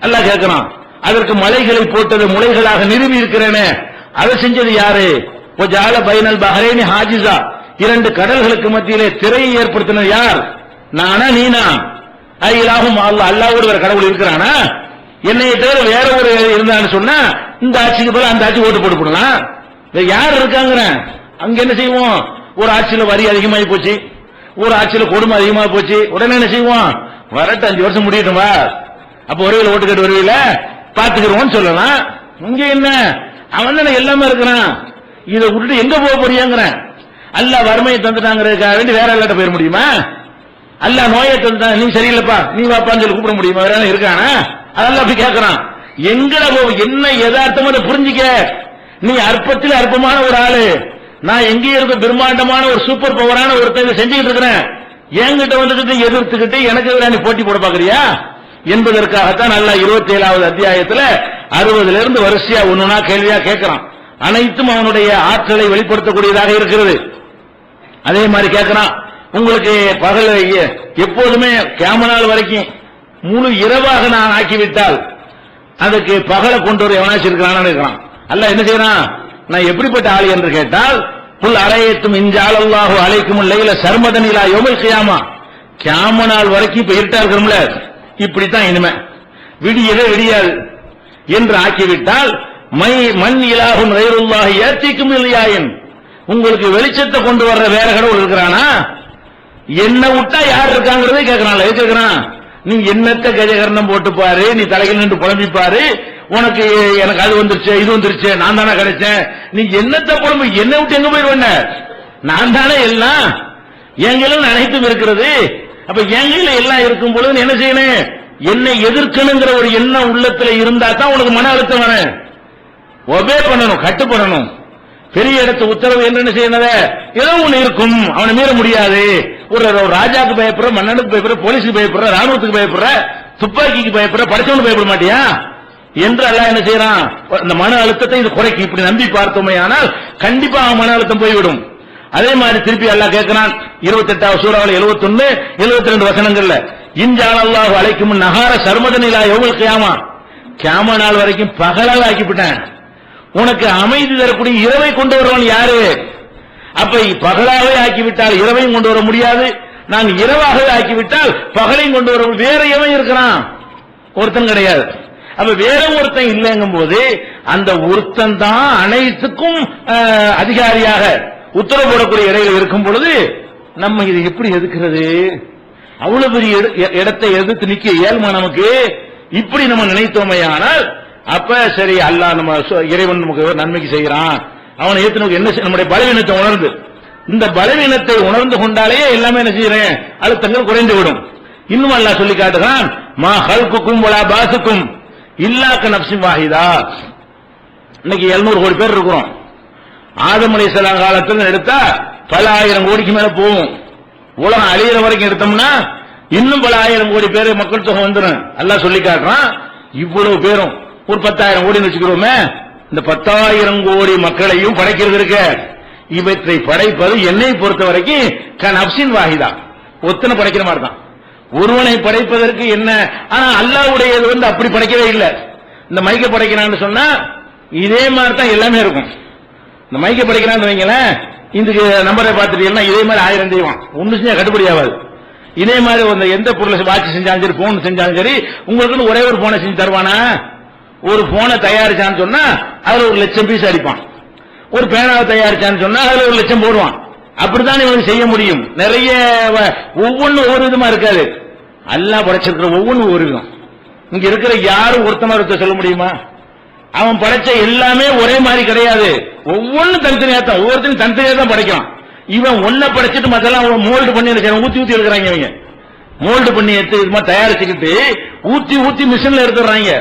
அல்லாஹ் கேட்கிறான். அதற்கு மலைகளை போட்டது முளைகளாக நிறுவி இருக்கிறேனே அதை செஞ்சது யாரு, ஒஜால பைனல் பஹ்ரைனி ஹாஜிஸா, 2 கடல்களுக்கு மத்தியிலே திரையை ஏற்படுத்தினது யார், நானா நீனா, இலாஹும் அல்லாஹ், அல்லாஹ்வோடு வேற கடவுள் இருக்கிறானா, என்னைய தவிர வேற ஒரு இருந்தான்னு சொன்னா இந்த ஆட்சிக்கு போல அந்த ஆட்சி ஓட்டு போட்டு போடலாம், யார் இருக்காங்க. அங்க என்ன செய்வோம், ஒரு ஆட்சியில வரி அதிகமாகி போச்சு, ஒரு ஆட்சியில கொடுமை அதிகமா போச்சு, உடனே என்ன செய்வோம், வரட்டு 5 வருஷம் முடியட்டும் வா, அப்ப ஒருவேளை ஓட்டு கேட்டு வருவீல பாத்துக்கிறோம்னு சொல்லலாம். இங்க என்ன, அவன் தானே எல்லாமே இருக்கிறான், இதை விட்டுட்டு எங்க போக போறியாங்கிறேன். அல்லாஹ் வறுமையை தந்துட்டாங்கிறதுக்காக வேண்டி வேற எல்லாட்ட போயிட முடியுமா, அல்லாஹ் நோயை தந்துட்டான் நீ சரியில்லைப்பா நீ வாப்பான்னு சொல்லி கூப்பிட முடியுமா, வேற இருக்கானா, அதெல்லாம் அப்படி கேட்கறான். எங்கட என்ன யதார்த்தமா புரிஞ்சிக்க, நீ அற்பத்தில் அற்பமான ஒரு ஆளு, நான் எங்கே இருக்க பிரம்மாண்டமான ஒரு சூப்பர் பவரான ஒருத்தர் செஞ்சுக்கிட்டு இருக்கிறேன், என்கிட்ட வந்துட்டு எதிர்த்துக்கிட்டு எனக்கு எதிராக நீ போட்டி போட பாக்குறியா என்பதற்காகத்தான் அல்லாஹ் 27வது அத்தியாயத்துல 60 இருந்து வரிசையா ஒண்ணுனா கேள்வியா கேட்கிறான். அனைத்தும் அவனுடைய ஆற்றலை வெளிப்படுத்தக்கூடியதாக இருக்கிறது. அதே மாதிரி கேட்கிறான், உங்களுக்கு பகல் எப்போதுமே கியாம நாள் வரைக்கும் முழு இரவாக நான் ஆக்கிவிட்டால் அதுக்கு பகலை கொண்டு வர எவனாச்சும் இருக்கிறான்னு இருக்கிறான். அல்லாஹ் என்ன செய்யறான், நான் எப்படிப்பட்ட ஆள் என்று கேட்டால், புல் அரையத்தும் இன்ஜாலல்லாஹு அலைக்கும் லைல சர்மதனிலா யௌமல் கியாமா, கியாம நாள் வரைக்கும் இப்ப இருட்டா இருக்கிறோம்ல, இப்படித்தான் இனிமே விடியவே விடியாது என்று ஆக்கிவிட்டால், மண் இலாஹும் கைருல்லாஹி யஅதீக்கும் இல்லையாயின், உங்களுக்கு வெளிச்சத்தை கொண்டு வர்ற வேற கடவுள் இருக்கிறானா, என்ன விட்டா யார் இருக்காங்கிறதே கேட்கறான். கேட்கிறான், நீ என்னத்தை கஜகரணம் போட்டு பாரு, நீ தலையில் நின்று புலம்பிப்பாரு, உனக்கு எனக்கு அது வந்துருச்சு இது வந்துருச்சு நான் தானே கிடைச்சேன், நீ என்னத்தை புலம்பு, என்ன விட்டு எங்க போயிருவ, நான் தானே எல்லாம், எங்களும் அனைத்தும் இருக்கிறது. அப்ப எங்கள எல்லாம் இருக்கும் பொழுது என்ன செய்யணும், என்னை எதிர்க்கணுங்கிற ஒரு எண்ணம் உள்ளத்துல இருந்தா தான் உனக்கு மன அழுத்தம் வரும், ஒபே பண்ணணும், கட்டுப்படணும். பெரிய இடத்து உத்தரவு என்ன செய்யறத ஏதோ ஒண்ணு இருக்கும், அவனை மீற முடியாது. ஒரு ராஜாக்கு பயப்படுற, மன்னனுக்கு பயப்படுற, போலீஸுக்கு பயப்படுற, ராணுவத்துக்கு பயப்படுற, துப்பாக்கிக்கு பயப்படுற, படிச்சவனு பயப்பட மாட்டியா என்று அல்லாஹ் என்ன செய்யறான், அந்த மன அழுத்தத்தை இது குறைக்கு. இப்படி நம்பி பார்த்தோமே ஆனால் கண்டிப்பா அவன் மன அழுத்தம் போய்விடும். அதே மாதிரி திருப்பி அல்லாஹ் கேட்கிறான் 28வது சூறாவில் 71, 72 வசனங்கள்ல, இன்ஜாலல்லாஹு அலைக்கும் நஹார சர்மதனிலா யௌமல் கியாமா, கியாம நாள் வரைக்கும் பகலாக ஆக்கிவிட்டேன், உனக்கு அமைதி தரக்கூடிய இரவை கொண்டு வருவான் யாரு, அப்ப பகலாகவே ஆக்கிவிட்டால் இரவையும் கொண்டு வர முடியாது, நான் இரவாகவே ஆக்கிவிட்டால் பகலையும் கொண்டு வர, வேற எவன் இருக்கிறான், ஒருத்தன் கிடையாது. அப்ப வேற ஒருத்தன் இல்லைங்கும் போது அந்த ஒருத்தன் தான் அனைத்துக்கும் அதிகாரியாக உத்தரவு போடக்கூடிய இடையில இருக்கும் பொழுது நம்ம இது எப்படி எதுக்கிறது, அவ்வளவு பெரிய இடத்தை எதிர்த்து நிக்க இயல்மா நமக்கு, இப்படி நம்ம நினைத்தோமையானால் அப்ப சரி அல்லாஹ் நம்ம இறைவன் நமக்கு நன்மைக்கு செய்யறான், அவனை ஏத்து நமக்கு என்ன, நம்முடைய பலவீனத்தை உணர்ந்து, இந்த பலவீனத்தை உணர்ந்து கொண்டாலே எல்லாமே என்ன செய்யறேன், அழுத்தங்கள் குறைந்து விடும். இன்னும் அல்லாஹ் சொல்லி காட்டுகிறான், மா ஹல்குக்கும் வலா பாசுக்கும் இல்லாக்க நப்சின் வாஹிதா. இன்னைக்கு 700 கோடி பேர் இருக்கிறோம், ஆதம் அலைஹிஸ்ஸலாம் காலத்துல எடுத்தா பல ஆயிரம் கோடிக்கு மேல போகும். உலகம் அழியிற வரைக்கும் எடுத்தோம்னா இன்னும் பல ஆயிரம் கோடி பேர் மக்கள் தொகை வந்துடும். அல்லாஹ் சொல்லி காட்டுறான். இவ்வளவு பேரும் ஒரு 10,000 கோடி வச்சுக்கிறோமே, இந்த 10,000 கோடி மக்களையும் படைக்கிறது இருக்க, இவற்றை படைப்பது என்னை பொறுத்த வரைக்கும் நப்சின் வாஹிதா, ஒத்தனை படைக்கிற மாதிரி தான். ஒருவனை படைப்பதற்கு என்ன, ஆனா அல்லாஹ்வுடையது அப்படி படைக்கவே இல்லை. இந்த மைக்க படைக்கிறான்னு சொன்னா இதே மாதிரி தான் எல்லாமே இருக்கும். இந்த மைக்க படைக்கிறான்னு வைங்களேன், இதுக்கு நம்பரை பார்த்துட்டீங்கன்னா இதே மாதிரி 1000 தெய்வம் ஒண்ணு செஞ்சா கட்டுப்படி ஆகாது. இதே மாதிரி எந்த பொருளை வாட்ச் செஞ்சாலும் சரி, போன் செஞ்சாலும் சரி, உங்களுக்கு ஒரே ஒரு போனை செஞ்சு தருவானா? ஒரு போனை தயாரிச்சான்னு சொன்னா அதுல 1,00,000 பீஸ் அடிப்பான். ஒரு பேனாவை தயாரிச்சான்னு சொன்னா அதுல 1,00,000 போடுவான். அப்படித்தான் இவனுக்கு செய்ய முடியும். நிறைய ஒவ்வொன்றும் ஒவ்வொரு விதமா இருக்காது. அல்லாஹ் படைச்சிருக்கிற ஒவ்வொன்றும் ஒவ்வொரு விதம். இங்க இருக்கிற யாரும் ஒருத்தமா சொல்ல முடியுமா? அவன் படைச்ச எல்லாமே ஒரே மாதிரி கிடையாது. ஒவ்வொன்றும் தனித்தனியா தான், ஒவ்வொருத்தரும் தனித்தனியா தான் படைக்கிறான். இவன் ஒன்ன படைச்சிட்டு மத்தெல்லாம் மோல்டு பண்ணி ஊத்தி ஊத்தி எடுக்கிறாங்க. இவங்க மோல்டு பண்ணி எடுத்து இது மாதிரி தயாரிச்சுக்கிட்டு ஊத்தி ஊத்தி மிஷின்ல எடுத்துறாங்க.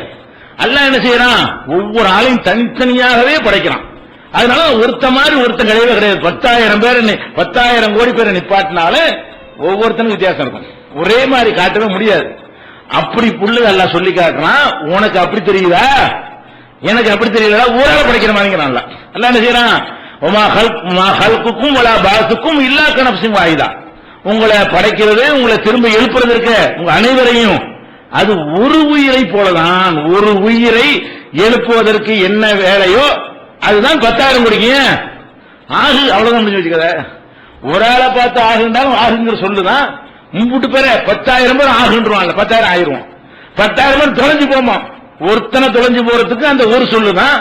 அல்லாஹ் என்ன செய்யறான்? ஒவ்வொரு ஆளையும் தனித்தனியாகவே படைக்கிறான். அதனால ஒருத்த மாதிரி ஒருத்தன் கிடையவே கிடையாது. 10,000 கோடி பேரை நிப்பாட்டினால ஒவ்வொருத்தனும் வித்தியாசம் இருக்கும். ஒரே மாதிரி காட்டவே முடியாது. அப்படி புல்லு அல்லாஹ் சொல்லி காட்டுறான். உனக்கு அப்படி தெரியுதா? எனக்கு அப்படி தெரியல. ஊரால படைக்கிற மாதிரி அல்லாஹ் என்ன செய்யறான்? இல்லா கனப்சின் வாயிதா, உங்களை படைக்கிறது, உங்களை திரும்ப எழுப்புறது இருக்க, உங்க அனைவரையும் அது ஒரு உயிரை போலதான். ஒரு உயிரை எழுப்புவதற்கு என்ன வேலையோ அதுதான் 10,000 கோடிக்கு ஆகு. அவ்வளவுதான் முடிஞ்சு வச்சுக்கத. ஒரு ஆளை பார்த்து ஆகுன்றாலும் ஆகுங்கிற சொல்லுதான். முன்கூட்டு பேர 10,000 பேர் ஆகுன்றாங்க. 10,000 ஆயிரும். 10,000 பேர் தொலைஞ்சு போமா. ஒருத்தனை தொலைஞ்சு போறதுக்கு அந்த ஒரு சொல்லுதான்.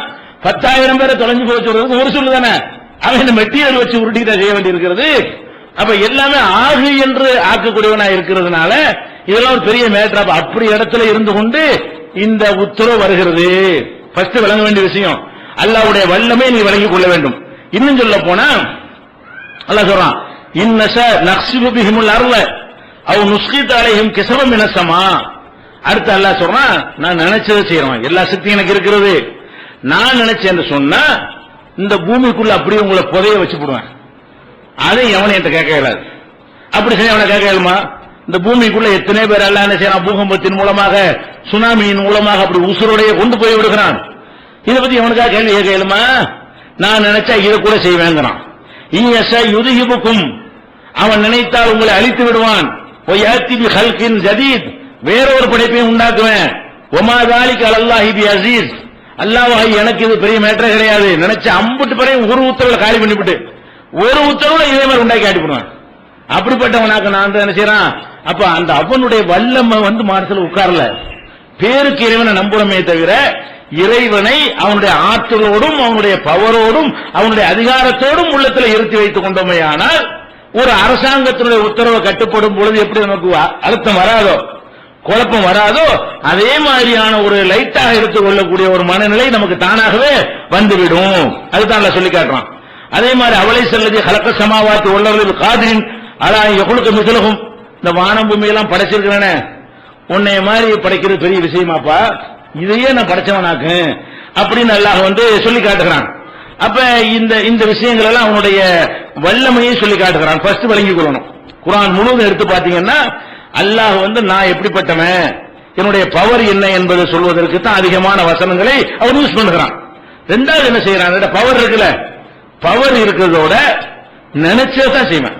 10,000 பேரை தொலைஞ்சு போக சொல்றதுக்கு ஒரு சொல்லு தானே. அவன் மெட்டீரியல் வச்சு உருட்டிதான் செய்ய வேண்டி இருக்கிறது. அப்ப எல்லாமே ஆகு என்று ஆக்கக்கூடியவனா இருக்கிறதுனால இதெல்லாம் ஒரு பெரிய மேட்டர். அப்படி இடத்துல இருந்து கொண்டு இந்த உத்தரவு வருகிறது. ஃபர்ஸ்ட் விளங்க வேண்டிய விஷயம், அல்லாஹ்வுடைய வல்லமை நீ விளங்கிக் கொள்ள வேண்டும். இன்னும் சொல்ல போனா அல்லாஹ் சொல்றான், இன்னஸ நக்ஸிபு பிஹிமுல் அர்ல அவ் நுஸ்கித் அலைஹிம் கிஸபம் மினஸ் ஸமா. அடுத்து அல்லாஹ் சொல்றான், நான் நினைச்சதை செய்யறேன், எல்லா சக்தியும் எனக்கு இருக்கிறது. நான் நினைச்சேன்னு சொன்னா இந்த பூமிக்குள்ள அப்படியே உங்களை புதைய வச்சு போடுவேன். அதை எவனை என்கிட்ட கேட்க இயலாது. அப்படி செய்ய அவனை கேட்க இயலுமா? இந்த பூமிக்குள்ள எத்தனை பேர் எல்லாம் என்ன செய்யறான்? பூகம்பத்தின் மூலமாக, சுனாமியின் மூலமாக அப்படி உசுரோடைய கொண்டு போய் விடுகிறான். இதை பத்தி எவனுக்காக கேள்வி கேட்க இயலுமா? நான் நினைச்சா இதை கூட செய்வேங்கிறான். யுதுஹிபுக்கும், அவன் நினைத்தால் உங்களை அழித்து விடுவான். ஜதீத், வேறொரு படைப்பையும் உண்டாக்குவேன். ஒமா தாலிக அலல்லாஹி பி அஸீஸ், அல்லாஹ் எனக்கு இது பெரிய மேட்டரே கிடையாது. நினைச்ச அம்புட்டு பிறகு ஒரு உத்தரவுல காலி பண்ணிவிட்டு ஒரு உத்தரவுல இதே மாதிரி உண்டாக்கி காட்டி போடுவான். அப்படிப்பட்டவனாக்க நான் என்ன செய்யறான்? அப்ப அந்த அவனுடைய வல்லமை மனசுல உட்கார்ல. பேருக்கு இறைவனை நம்புறமே தவிர இறைவனை அவனுடைய ஆற்றலோடும் அவனுடைய பவரோடும் அவனுடைய அதிகாரத்தோடும் உள்ளத்தில் இருத்தி வைத்துக் கொண்டோமே. ஆனால் ஒரு அரசாங்கத்தினுடைய உத்தரவை கட்டுப்படும் பொழுது எப்படி நமக்கு அழுத்தம் வராதோ, குழப்பம் வராதோ, அதே மாதிரியான ஒரு லைட்டாக எடுத்துக் கொள்ளக்கூடிய ஒரு மனநிலை நமக்கு தானாகவே வந்துவிடும். அதுதான் சொல்லி காட்டுறான். அதே மாதிரி அவளை செல்லது கலக்க சமாவாத்து உள்ளவர்கள் காதிரின் அலா எவ்வளவு மிதலகும், இந்த வானம் பூமி எல்லாம் படைச்சிருக்கிறேனே, உன்னைய மாதிரி படைக்கிறது பெரிய விஷயமாப்பா, இதையே நான் படைச்சவனாக்கு அப்படின்னு அல்லாஹ் சொல்லி காட்டுகிறான். அப்ப இந்த விஷயங்கள் எல்லாம் அவனுடைய வல்லமையை சொல்லி காட்டுகிறான். ஃபர்ஸ்ட் விளங்கிக் கொள்ளணும். குர்ஆன் முழுவதும் எடுத்து பாத்தீங்கன்னா அல்லாஹ் நான் எப்படிப்பட்டவன், என்னுடைய பவர் என்ன என்பதை சொல்வதற்கு தான் அதிகமான வசனங்களை அவன் யூஸ் பண்ணுகிறான். ரெண்டாவது என்ன செய்யறான்? பவர் இருக்குல்ல, பவர் இருக்கிறதோட நினைச்சதான் செய்வேன்.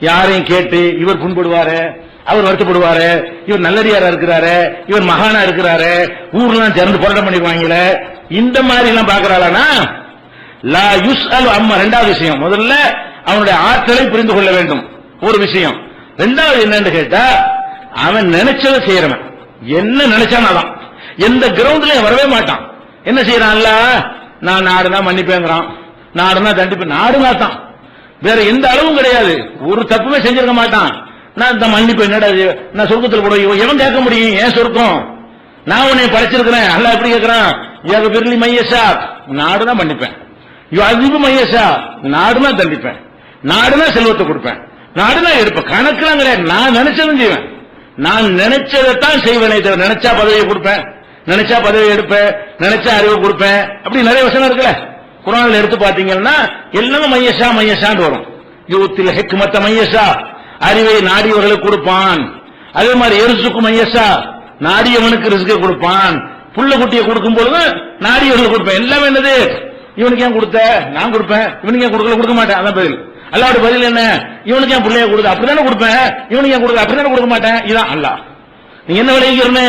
யாரையும் கேட்டு இவர் புண்படுவாரு, அவர் வருத்தப்படுவாரு, இவர் நல்லடியாரா இருக்கிறாரு, இவர் மகானா இருக்கிறாரு, ஊர்லாம் சேர்ந்து போராட்டம் பண்ணிடுவாங்களே, இந்த மாதிரி எல்லாம் பாக்குறாளா? லா யுஸ்அல் அம்மா. ரெண்டாவது விஷயம், முதல்ல அவனுடைய ஆற்றலை புரிந்து கொள்ள வேண்டும் ஒரு விஷயம். ரெண்டாவது என்னன்னு கேட்டா, அவன் நினைச்சதை செய்யறவன். என்ன நினைச்சானாதான் எந்த கிரவுண்ட்லயும் வரவே மாட்டான். என்ன செய்யறான்? நான் நாடுனா மன்னிப்பேங்கிறான், நாடுனா தண்டிப்பேன். நாடுனா தான், வேற எந்த அளவும் கிடையாது. ஒரு தப்புமே செஞ்சிருக்க மாட்டான். நான் இந்த மன்னிப்பு என்னடா, நான் சொர்க்கத்தில் கூட எவன் கேட்க முடியும்? ஏன் சொர்க்கம்? நான் உன்னை படைச்சிருக்கிறேன். அல்லாஹ் எப்படி கேட்கிறான்? யாக பிர்லி மையசா, நாடுனா மன்னிப்பேன். அதிபு மையசா, நாடுனா தண்டிப்பேன், நாடுனா செல்வத்தை கொடுப்பேன், நாடுனா எடுப்பேன். கணக்கெல்லாம் கிடையாது. நான் நினைச்சதும் செய்வேன். நான் நினைச்சதைத்தான் செய்வேனே தவிர, நினைச்சா பதவியை கொடுப்பேன், நினைச்சா பதவியை எடுப்பேன், நினைச்சா அறிவு கொடுப்பேன், அப்படி நிறைய வசனம் இருக்குல்ல குர்ஆன்ல. எடுத்து பாத்தீங்கன்னா எல்லாமே மையசா மையசான்னு வரும். யூத்தில் ஹிக்மத்த மையசா, அறிவை நாடியவர்களுக்கு கொடுப்பான். அதே மாதிரி எரிசுக்கு மையசா, நாடியவனுக்கு ரிஸ்கை கொடுப்பான். புள்ள குட்டியை கொடுக்கும் பொழுது நாடியவர்களுக்கு கொடுப்பேன். எல்லாமே என்னது, இவனுக்கு ஏன் கொடுத்த, நான் கொடுப்பேன், இவனுக்கு ஏன் கொடுக்கல, கொடுக்க மாட்டேன். அதான் பதில். அல்லாஹ்வுடைய பதில் என்ன, இவனுக்கு ஏன் பிள்ளைய கொடுத்த, அப்படிதானே கொடுப்பேன், இவனுக்கு ஏன் கொடுக்க, அப்படிதானே கொடுக்க மாட்டேன். இதான் அல்லாஹ். நீங்க என்ன விளைவிக்கிறேன்னு,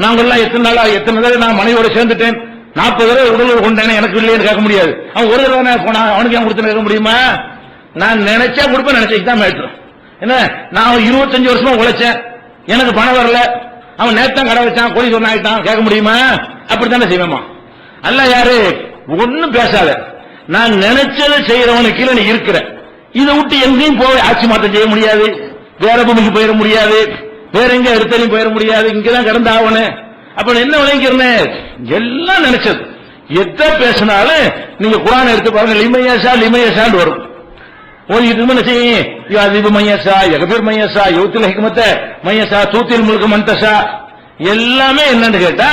நாங்கெல்லாம் எத்தனை தடவை நான் மனைவியோட சேர்ந்துட்டேன், 40 தடவை உடல் கொண்டேன், எனக்கு இல்லைன்னு கேட்க முடியாது. அவன் ஒரு தடவை போனா அவனுக்கு ஏன் கொடுத்துன்னு கேட்க முடியுமா? நான் நினைச்சா கொடுப்பேன், நினைச்சதான் மேட்ரு. என்ன, நான் 25 வருஷமா உழைச்சேன், எனக்கு பணம் வரல, அவன் நேத்தான் கடை வச்சான், கோடி சொன்ன ஆயிட்டான், கேட்க முடியுமா? அப்படித்தானே செய்வேமா? அல்ல யாரு ஒன்னும் பேசாத, நான் நினைச்சதை செய்யறவனுக்கு கீழே நீ இருக்கிற. இதை விட்டு எங்கேயும் போய் ஆட்சி மாற்றம் செய்ய முடியாது, வேற பூமிக்கு போயிட முடியாது, வேற எங்க எடுத்தாலும் போயிட முடியாது, இங்கதான் கிடந்த ஆகணும். அப்ப என்ன விளைக்கிறேன், எல்லாம் நினைச்சது. எதை பேசினாலும் நீங்க குர்ஆனை எடுத்து பாருங்க, லிமையசா வரும். ஓதிட்டு என்ன செய்யும், யுஅஸிபு மையசா, யக்ஃபிர் மையசா, யூத்தில் ஹிக்மத மையசா, தூத்தில் முல்க மன்தசா. எல்லாமே என்னன்னு கேட்டா,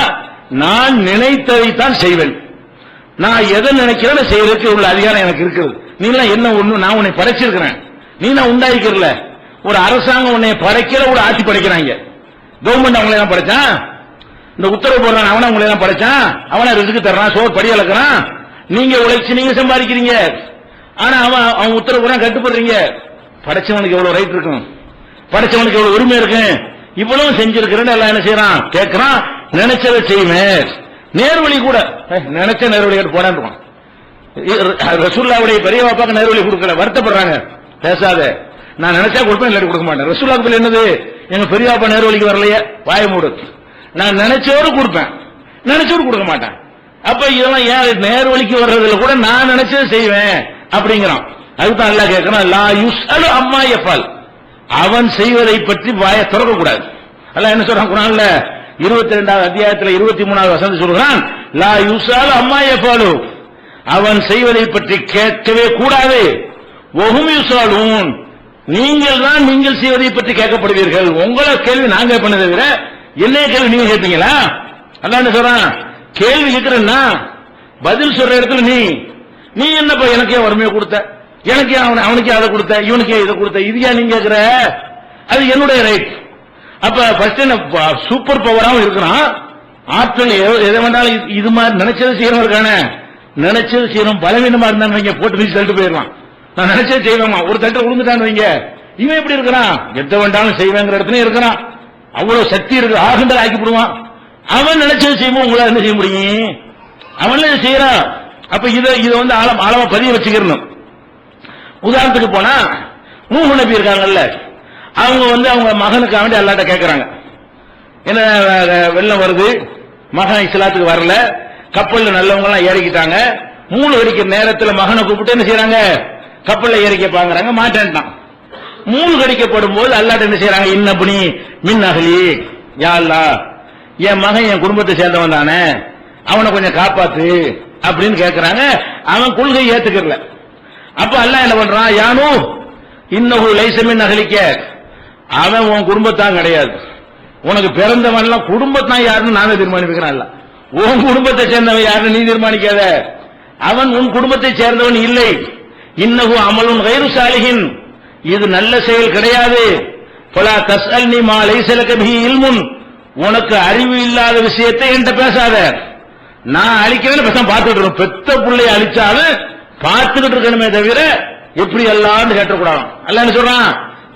நான் நினைத்ததைத்தான் செய்வேன். நான் எதை நினைக்கிறேன்னு செய்யறதுக்கு உள்ள அதிகாரம் எனக்கு இருக்குது. நீலாம் என்ன ஒண்ணு, நான் உன்னை படைச்சிருக்கிறேன், நீ நான் உண்டாயிருக்கிறல. ஒரு அரசாங்கம் உன்னை படைக்கல, ஒரு ஆட்சி படைக்கிறாங்க. கவர்மெண்ட் அவங்களை எல்லாம் படைச்சான், இந்த உத்தரவு போடுறான் அவனை அவங்களை எல்லாம் படைச்சான், அவனை ரிஸ்க் தர்றான், சோறு படி அளக்கிறான். நீங்க உழைச்சு நீங்க சம்பாதிக்கிறீங்க, ஆனா அவன் உத்தரவு போறான், கட்டுப்படுறீங்க. படைச்சவனுக்கு எவ்வளவு ரைட் இருக்கும், படைச்சவனுக்கு எவ்வளவு உரிமை இருக்கு, இவ்வளவு செஞ்சிருக்கிறேன்னு எல்லாம் என்ன செய்யறான், கேட்கிறான். நினைச்சதை செய்வேன். நேர்வழி கூட நினைச்ச நேர்வழி போடான். ரசூலுல்லாஹ்வுடைய பெரிய பாப்பாக்கு நேர்வழி கொடுக்கல, வருத்தப்படுறாங்க. பேசாத, நான் நினைச்சா கொடுப்பேன், இல்லாட்டி கொடுக்க மாட்டேன். ரசூலுல்லாஹ் என்னது, எங்க பெரிய பாப்பா நேர்வழிக்கு வரலையே, வாய மூடு, நான் நினைச்சோடு கொடுப்பேன், நினைச்சோடு கொடுக்க மாட்டேன். அப்ப இதெல்லாம் ஏன் நேர்வழிக்கு வர்றதுல கூட நான் நினைச்சதை செய்வேன் அப்படிங்கிறான். அதுதான் அல்லாஹ் கேட்கிறான், லா யுஸ்அலு அம்மா யஃபல், அவன் செய்வதை பற்றி வாயை திறக்க கூடாது. அல்லாஹ் என்ன சொல்றான் குர்ஆன்ல 22வது அத்தியாயத்தில் 23வது வசனம் சொல்றான், லா யுஸ்அலு அம்மா யஃபலு, அவன் செய்வதை பற்றி கேட்கவே கூடாது. வஹும் யுஸ்அலூன், நீங்கள் தான் நீங்கள் செய்வதை பற்றி கேட்கப்படுவீர்கள். உங்களை கேள்வி நாங்க பண்ணதை விட என்னைய கேள்வி நீங்க கேட்பீங்களா? அல்லாஹ் என்ன சொல்றான், கேள்வி கேட்கிறேன்னா பதில் சொல்ற இடத்துல நீ என்னப்பா எனக்கே வறுமையை கொடுத்த, எனக்கே அவனுக்கே அதை கொடுத்த, இவனுக்கே இதை கொடுத்த, இது ஏன் நீங்க கேட்கிற, அது என்னுடைய ரைட். அப்ப ஃபர்ஸ்ட் சூப்பர் பவராகவும் இருக்கிறான், ஆற்றல் எதை வேண்டாலும் இது மாதிரி நினைச்சது செய்யறவங்க இருக்கானே, நினைச்சது செய்யணும். பலவீனமா இருந்தான்னு வைங்க, போட்டு வீசி தள்ளிட்டு போயிடலாம். நான் நினைச்சது செய்வேமா, ஒரு தட்டை விழுந்துட்டான்னு வைங்க, இவன் எப்படி இருக்கிறான், எதை வேண்டாலும் செய்வேங்கிற இடத்துல இருக்கிறான், அவ்வளவு சக்தி இருக்கு, ஆகுண்டல் ஆக்கிவிடுவான். அவன் நினைச்சது செய்வோம், உங்களால என்ன செய்ய முடியும், அவன் செய்யறான். அப்ப இதை வந்து ஆழமா பதிய வச்சுக்கணும். உதாரணத்துக்கு போனா நூஹ் நபி இருக்காங்கல்ல, அவங்க வந்து அவங்க மகனுக்காக வேண்டி அல்லாஹ்ட்ட கேட்கறாங்க. என்ன வெள்ளம் வருது, மகன் இஸ்லாத்துக்கு வரல, கப்பல்ல நல்லவங்க எல்லாம் ஏறிக்கிட்டாங்க. 3 கடிக்கிற நேரத்தில் மகனை கூப்பிட்டு என்ன செய்யறாங்க, கப்பல்ல ஏறிக்க பாக்குறாங்க, மாட்டான்ட்டான். 3 கடிக்கப்படும் போது அல்லாஹ்ட்ட என்ன செய்யறாங்க, இன்னபுனி மின் அஹ்லி, யா அல்லாஹ் என் மகன் என் குடும்பத்தை சேர்ந்தவன் தானே, அவனை கொஞ்சம் காப்பாத்து அப்படின்னு கேட்கிறாங்க. அவன் கொள்கை ஏத்துக்கல. அப்ப அல்லாஹ் என்ன பண்றான், யானு இன்னஹு லைஸ மின் அஹ்லிக, அவன் உன் குடும்பத்தான் கிடையாது, உனக்கு பிறந்தவன் எல்லாம் குடும்பத்தான் யாருன்னு நானே தீர்மானிக்கிறேன். அல்ல உன் குடும்பத்தை சேர்ந்தவன் யாருன்னு நீ தீர்மானிக்காத, அவன் உன் குடும்பத்தை சேர்ந்தவன் இல்லை. இன்னஹு அமலுன் கைரு சாலிஹின், இது நல்ல செயல் கிடையாது. ஃபலா தஸ்அல்னி மா லைஸ லக பிஹி இல்முன், உனக்கு அறிவு இல்லாத விஷயத்தை என்கிட்ட பேசாத. நான் அழிக்கிறேன்னு பேசாம பார்த்துட்டு இருக்கணும். பெத்த பிள்ளைய அழிச்சாலும் பார்த்துக்கிட்டு இருக்கணுமே தவிர எப்படி எல்லாம்னு கேட்டக்கூடாது. அல்லாஹ் என்ன சொல்றான்,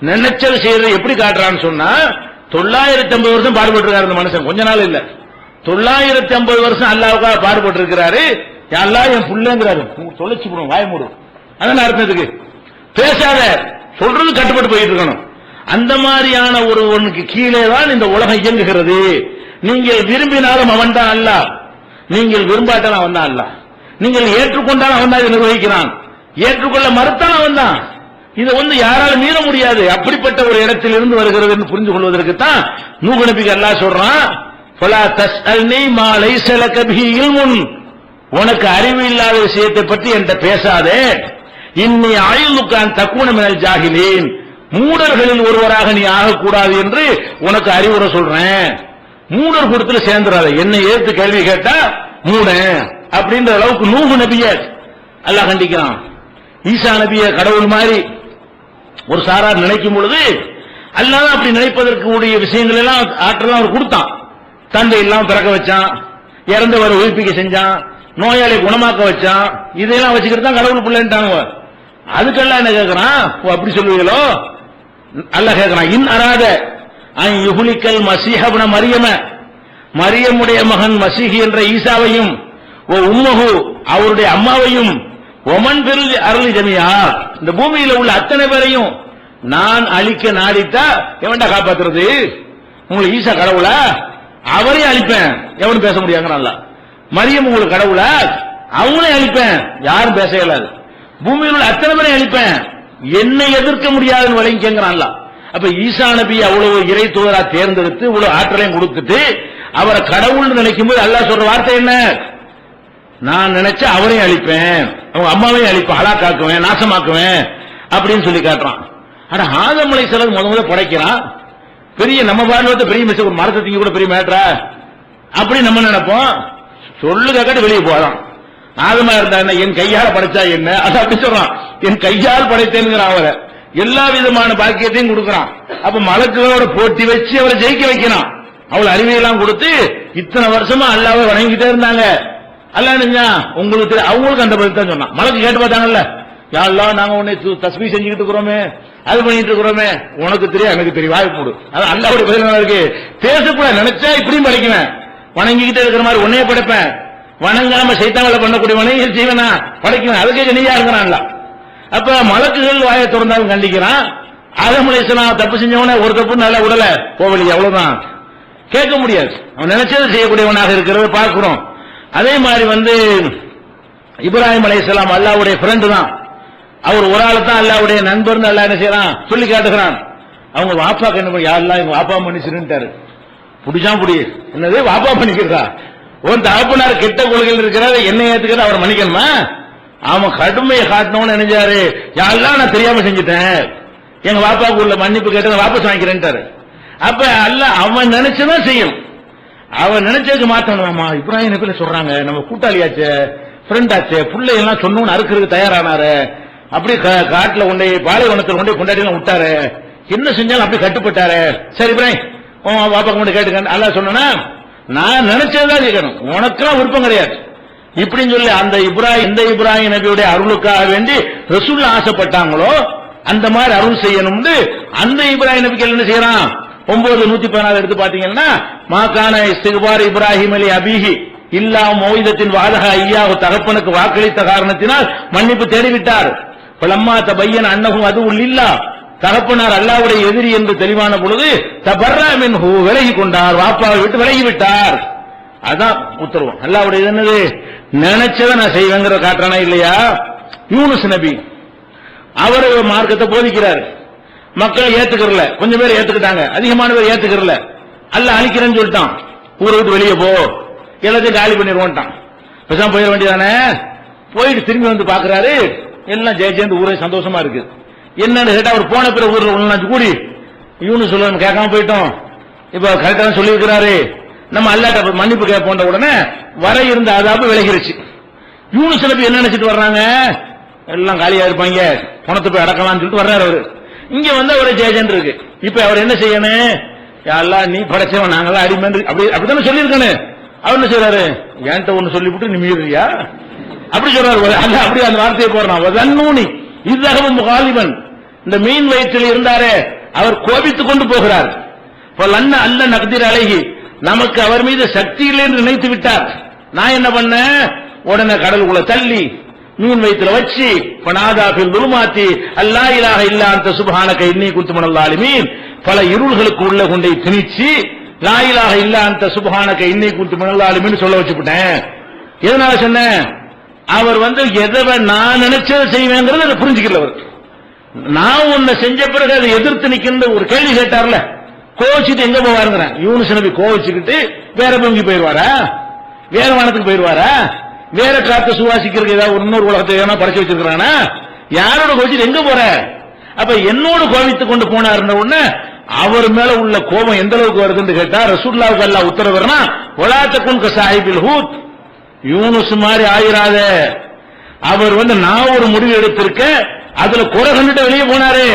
நினைச்சது செய்யறது எப்படி காட்டுறான்னு சொன்னா, 950 வருஷம் பாடுபட்டு இருக்காரு இந்த மனுஷன், கொஞ்ச நாள் இல்ல, 950 வருஷம் அல்லாஹ்வுக்காக பாடுபட்டு இருக்கிறாரு. அல்லாஹ் என் புள்ளங்கிறாரு, தொலைச்சு போடும், வாய மூடும். அதான் அர்த்தத்துக்கு பேசாத, சொல்றது கட்டுப்பட்டு போயிட்டு இருக்கணும். அந்த மாதிரியான ஒருவனுக்கு கீழே தான் இந்த உலகம் இயங்குகிறது. நீங்கள் விரும்பினாலும் அவன் தான் அல்லாஹ், நீங்கள் விரும்பாட்டாலும் அவன் தான் அல்லாஹ், நீங்கள் ஏற்றுக்கொண்டாலும் அவன் தான் நிர்வகிக்கிறான், ஏற்றுக்கொள்ள மறுத்தாலும் அவன் தான். இதை வந்து யாராலும் மீற முடியாது. அப்படிப்பட்ட ஒரு இடத்தில் இருந்து வருகிறது என்று புரிந்து கொள்வதற்கு தான் நூஹ் நபிக்கு அல்லாஹ் சொல்றான், ஃபலா தஸ்அல்னி மா லைஸ லக பிஹி இல்முன், உனக்கு அறிவு இல்லாத விஷயத்தை பற்றி என்கிட்ட பேசாதே. இன்னி அயலுக்கான் தக்குன மினல் ஜாஹிலீன், மூடர்களில் ஒருவராக நீ ஆகக்கூடாது என்று உனக்கு அறிவுரை சொல்றேன். மூடர் கூட்டத்துல சேர்ந்துடாத, என்னை ஏற்று கேள்வி கேட்டா மூட அப்படின்ற அளவுக்கு நூஹ் நபிய அல்லாஹ் கண்டிக்கிறான். ஈசா நபிய கடவுள் மாதிரி ஒரு சாரார் நினைக்கும் பொழுது அல்லாஹ் அப்படி நினைப்பதற்கு உடைய விஷயங்கள் எல்லாம் ஆற்றலாம் அவர் கொடுத்தான். தந்தை எல்லாம் பிறக்க வச்சான், இறந்தவரை உயிர்ப்பிக்க செஞ்சான், நோயாளி குணமாக்க வச்சான். இதெல்லாம் வச்சுக்கிட்டு தான் கடவுள் பிள்ளைன்ட்டாங்க. அதுக்கெல்லாம் என்ன கேட்கிறான்? அப்படி சொல்லுவீங்களோ? அல்லாஹ் கேட்கிறான், இன் அராத அன் யுஹ்லிகல் மஸீஹ இப்ன மரியம, மரியமுடைய மகன் மசீஹ் என்ற ஈசாவையும், ஓ உம்மஹு அவருடைய அம்மாவையும், ஒமன் பெருள் அருள் ஜமியா இந்த பூமியில உள்ள அத்தனை பேரையும் நான் அழிக்க நாடித்தா எவன்டா காப்பாத்துறது? உங்களுக்கு ஈசா கடவுளா? அவரையும் அழிப்பேன், எவனும் பேச முடியாங்கிறான்ல. மரியம் உங்களுக்கு கடவுளா? அவங்களையும் அழிப்பேன், யாரும் பேச இயலாது. பூமியில் உள்ள அத்தனை பேரையும் அழிப்பேன், என்னை எதிர்க்க முடியாதுன்னு வழங்கிங்கிறான்ல. அப்ப ஈசா நபி அவ்வளவு இறை தூதரா தேர்ந்தெடுத்து இவ்வளவு ஆற்றலையும் கொடுத்துட்டு அவரை கடவுள் நினைக்கும் போது அல்லாஹ் சொல்ற வார்த்தை என்ன? நான் நினைச்சா அவரையும் அழிப்பேன், அவங்க அம்மாவையும் அழிப்பேன், ஹலாக்காக்குவேன், நாசமாக்குவேன் அப்படின்னு சொல்லி காட்டுறான். ஆனா ஆதம் அலைஹிஸ்ஸலாம் முதல்ல படைக்கிறான். பெரிய நம்ம பார்வை பெரிய மிஸ், ஒரு மரத்தை திங்க கூட பெரிய மேட்டரா அப்படி நம்ம நினைப்போம். சொல்லு கேட்டு வெளியே போறான். ஆதமா இருந்தா என்ன, என் கையால் படைச்சா என்ன, அது அப்படி சொல்றான். என் கையால் படைத்தேன்கிறான். அவரை எல்லா விதமான பாக்கியத்தையும் கொடுக்கிறான். அப்ப மலக்குகளோட போட்டி வச்சு அவரை ஜெயிக்க வைக்கிறான். அவள் அறிவையெல்லாம் கொடுத்து இத்தனை வருஷமா அல்லாஹ்வை வணங்கிட்டே இருந்தாங்க. அல்லாஹ் நினைச்சா உங்களுக்கு அவங்களுக்கு அந்த பதில் தான் சொன்னான். மலக்கு கேட்டு பார்த்தாங்கல்ல, யா அல்லாஹ் நாங்க உன்னை தஸ்பீஹ் செஞ்சுக்கிட்டு இருக்கிறோமே, அது பண்ணிட்டு இருக்கிறோமே, உனக்கு தெரியும் எனக்கு தெரியும், வாய் மூடு. அது அல்லாஹ்வுடைய பதில் இருக்கு. பேசக்கூட நினைச்சா இப்படியும் படைக்குவேன், வணங்கிக்கிட்டே இருக்கிற மாதிரி உன்னையே படைப்பேன், வணங்காம சைத்தான்களை பண்ணக்கூடிய வணங்கி செய்வனா படைக்குவேன், அதுக்கே நீயா இருக்கிறான்ல. அப்ப மலக்குகள் வாயை திறந்தாலும் கண்டிக்கிறான். ஆதம் அலைஹிஸ்ஸலாம் தப்பு செஞ்சவன ஒரு தப்பு நல்லா உடல போவலி, அவ்வளவுதான், கேட்க முடியாது. அவன் நினைச்சதை செய்யக்கூடியவனாக இருக்கிறத பார்க்கிறோம். அதே மாதிரி இப்ராஹிம் அலைஹிஸ்ஸலாம் அல்லாஹ்வுடைய ஃப்ரெண்ட் தான். அவர் ஒரு ஆள் தான் அல்லாஹ்வுடைய நண்பர்னு அல்லாஹ் என்ன செய்யறான் சொல்லி காட்டுகிறான். அவங்க வாப்பாக்கு என்ன பண்ணி யாரெல்லாம் இவங்க வாப்பா மன்னிச்சிருந்தாரு. புடிச்சான் புடி என்னது வாப்பா பண்ணிக்கிறதா? உன் தகப்பனார் கெட்ட கொள்கையில் இருக்கிறாரு, என்ன ஏத்துக்கிறது அவர் மன்னிக்கணுமா? அவன் கடுமையை காட்டணும்னு நினைச்சாரு. யாரெல்லாம் நான் தெரியாம செஞ்சுட்டேன், எங்க வாப்பாவுக்கு உள்ள மன்னிப்பு கேட்டு வாபஸ் வாங்கிக்கிறேன்ட்டாரு. அப்ப அல்லாஹ் அவன் நினைச்சதான் செய்யும், அவன் நினைச்சதுக்கு மாத்தணுமா? இப்ராஹிம் நபி சொல்றாங்க, நம்ம கூட்டாளியாச்சே, ஃப்ரெண்ட் ஆச்சே, புள்ளை எல்லாம் சொன்னோன்னு அறுக்கிறதுக்கு தயாரானாரு. அப்படியே காட்டுல கொண்டே பாலைவனத்தில் கொண்டே கொண்டாடி விட்டாரு, என்ன செஞ்சாலும் அப்படி கட்டுப்பட்டாரு. சரி இப்ராஹிம் வாப்பா கொண்டு கேட்டுக்க அல்லாஹ் சொன்னா, நான் நினைச்சதுதான் கேட்கணும், உனக்கெல்லாம் விருப்பம் கிடையாது இப்படின்னு சொல்லி அந்த இப்ராஹிம் நபியுடைய அருளுக்காக வேண்டி ரசூல் ஆசைப்பட்டாங்களோ அந்த மாதிரி அருள் செய்யணும்னு அந்த இப்ராஹிம் நபிக்கு என்ன செய்யறான்? 9:114 எடுத்து பாத்தீங்கன்னா, மாகான இஸ்திக்பார் இப்ராஹிம் அலி அபிஹி இல்லா மௌஇதத்தின் வாதஹா ஐயாஹு, தகப்பனுக்கு வாக்களித்த காரணத்தினால் மன்னிப்பு தேடிவிட்டார். பலம்மா தபையன அன்னஹு அதுவுல் இல்லா, தகப்பனார் அல்லாஹ்வுடைய எதிரி என்று தெளிவான பொழுது தபர்ரா மின்ஹு, விலகி கொண்டார், வாப்பாவை விட்டு விலகி விட்டார். அதான் உத்தரவு. அல்லாஹ்வுடைய என்னது நினைச்சதை நான் செய்வேங்கிற காட்டுறானா இல்லையா? யூனுஸ் நபி அவர் மார்க்கத்தை போதிக்கிறார், மக்கள் ஏத்துக்கிறல, கொஞ்சம் பேர் ஏத்துக்கிட்டாங்க, அதிகமான பேர் ஏத்துக்கிறல. அல்லாஹ் அழிக்கிறேன்னு சொல்லிட்டான், ஊரை விட்டு வெளியே போ, எல்லாத்தையும் காலி பண்ணிடுவோன்ட்டான். பேசாம போயிட வேண்டியதானே. போயிட்டு திரும்பி வந்து பாக்குறாரு, எல்லாம் ஜெயிச்சேர்ந்து ஊரே சந்தோஷமா இருக்கு. என்னன்னு கேட்டா அவர் போன பிறகு ஊர்ல ஒண்ணு கூடி யூனுஸ் சொல்ல கேட்காம போயிட்டோம், இப்ப கரெக்டா சொல்லி இருக்கிறாரு, நம்ம அல்லாஹ்ட்ட மன்னிப்பு கேட்போன்ற உடனே வர இருந்த அதாபு விலகிருச்சு. யூனுஸ் நபி என்ன நினைச்சிட்டு வர்றாங்க, எல்லாம் காலியா இருப்பாங்க, பணத்தை போய் அடக்கலாம்னு சொல்லிட்டு வர்றாரு அவரு. இங்க அவரை ஜெயஜன் இருக்கு. இப்ப அவர் என்ன செய்யணும்? அல்லாஹ் நீ படைச்சவன், நாங்களாம் அடிமை, அப்படித்தானே சொல்லியிருக்கானு. அவர் என்ன சொல்றாரு? என்கிட்ட ஒண்ணு சொல்லிவிட்டு நீ மீறியா அப்படி சொல்றாரு. அப்படி அந்த வார்த்தையை போடுறான். இதுவும் முகாலிபன், இந்த மீன் வயிற்றில் இருந்தாரே அவர் கோபித்துக் கொண்டு போகிறார். அல்ல நகதீர் அழகி, நமக்கு அவர் மீது சக்தி இல்லை என்று நினைத்து விட்டார். நான் என்ன பண்ண, உடனே கடலுக்குள்ள தள்ளி மீன் வயிற்றுல வச்சு பனாதாபில் துருமாத்தி அல்லா இலாஹ இல்லா அன்த சுப்ஹானக இன்னி குன்து மினல் ஸாலிமீன், பல இருள்களுக்கு உள்ள கொண்டே திணிச்சு லா இலாஹ இல்லா அன்த சுப்ஹானக இன்னி குன்து மினல் ஸாலிமீன் சொல்ல வச்சுட்டேன். எதனால சொன்னேன்? அவர் எதை நான் நினைச்சதை செய்வேங்கிறது அதை புரிஞ்சுக்கல. அவர் நான் உன்னை செஞ்ச பிறகு அதை எதிர்த்து நிக்கின்ற ஒரு கேள்வி கேட்டார்ல, கோவிச்சுட்டு எங்க போவாருங்கிறேன். யூனுஸ் நபி கோவிச்சுக்கிட்டு வேற பூமிக்கு போயிருவாரா, வேற வானத்துக்கு போயிருவாரா, வேற காத்து சுவாசிக்கிறதுக்கு ஏதாவது இன்னொரு உலகத்தை படைச்சு வச்சிருக்கிறானா? யாரோட கோவிச்சுட்டு எங்க போற? அப்ப என்னோடு கோவித்துக் கொண்டு போனார் உடனே அவர் மேல உள்ள கோபம் எந்த அளவுக்கு வருதுன்னு கேட்டா, ரசூலுல்லாஹி அல்லாஹ் உத்தரவுனா வலாத்தகுன் கசாஹிபில் ஹூத், யூனுஸ் மாதிரி ஆயிராத. அவர் நான் ஒரு முடிவு எடுத்திருக்க, அதுல குறை கண்டுட்டு வெளியே போனாரு.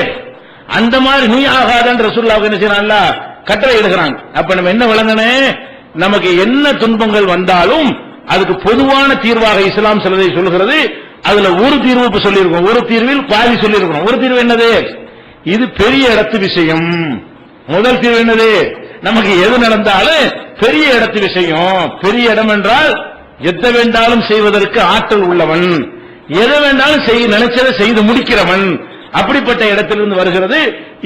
அந்த மாதிரி நீ ஆகாதன்ற ரசூலுல்லாஹ் என்ன செய்யறான்ல கட்டளை இடுகிறான். அப்ப நம்ம என்ன விளங்கனே, நமக்கு என்ன துன்பங்கள் வந்தாலும் அதுக்கு பொதுவான தீர்வாக இஸ்லாம் சிலதை சொல்கிறது. அதுல ஒரு தீர்வு இப்ப சொல்லியிருக்கோம், ஒரு தீர்வில் பாதி சொல்லியிருக்கோம். ஒரு தீர்வு என்னது, இது பெரிய இடத்து விஷயம். முதல் தீர்வு என்னது, நமக்கு எது நடந்தாலும் பெரிய இடத்து விஷயம். பெரிய இடம் என்றால் எதை வேண்டாலும் செய்வதற்கு ஆற்றல் உள்ளவன், எதை வேண்டாலும் நினைச்சதை செய்து முடிக்கிறவன், அப்படிப்பட்ட இடத்திலிருந்து வருகிறது.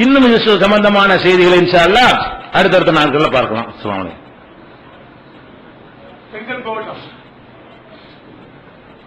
இன்னும் இது சம்பந்தமான செய்திகளை இன்ஷா அல்லாஹ் அடுத்தடுத்த நாட்களில் பார்க்கலாம். அஸ்ஸலாமு அலைக்கும்.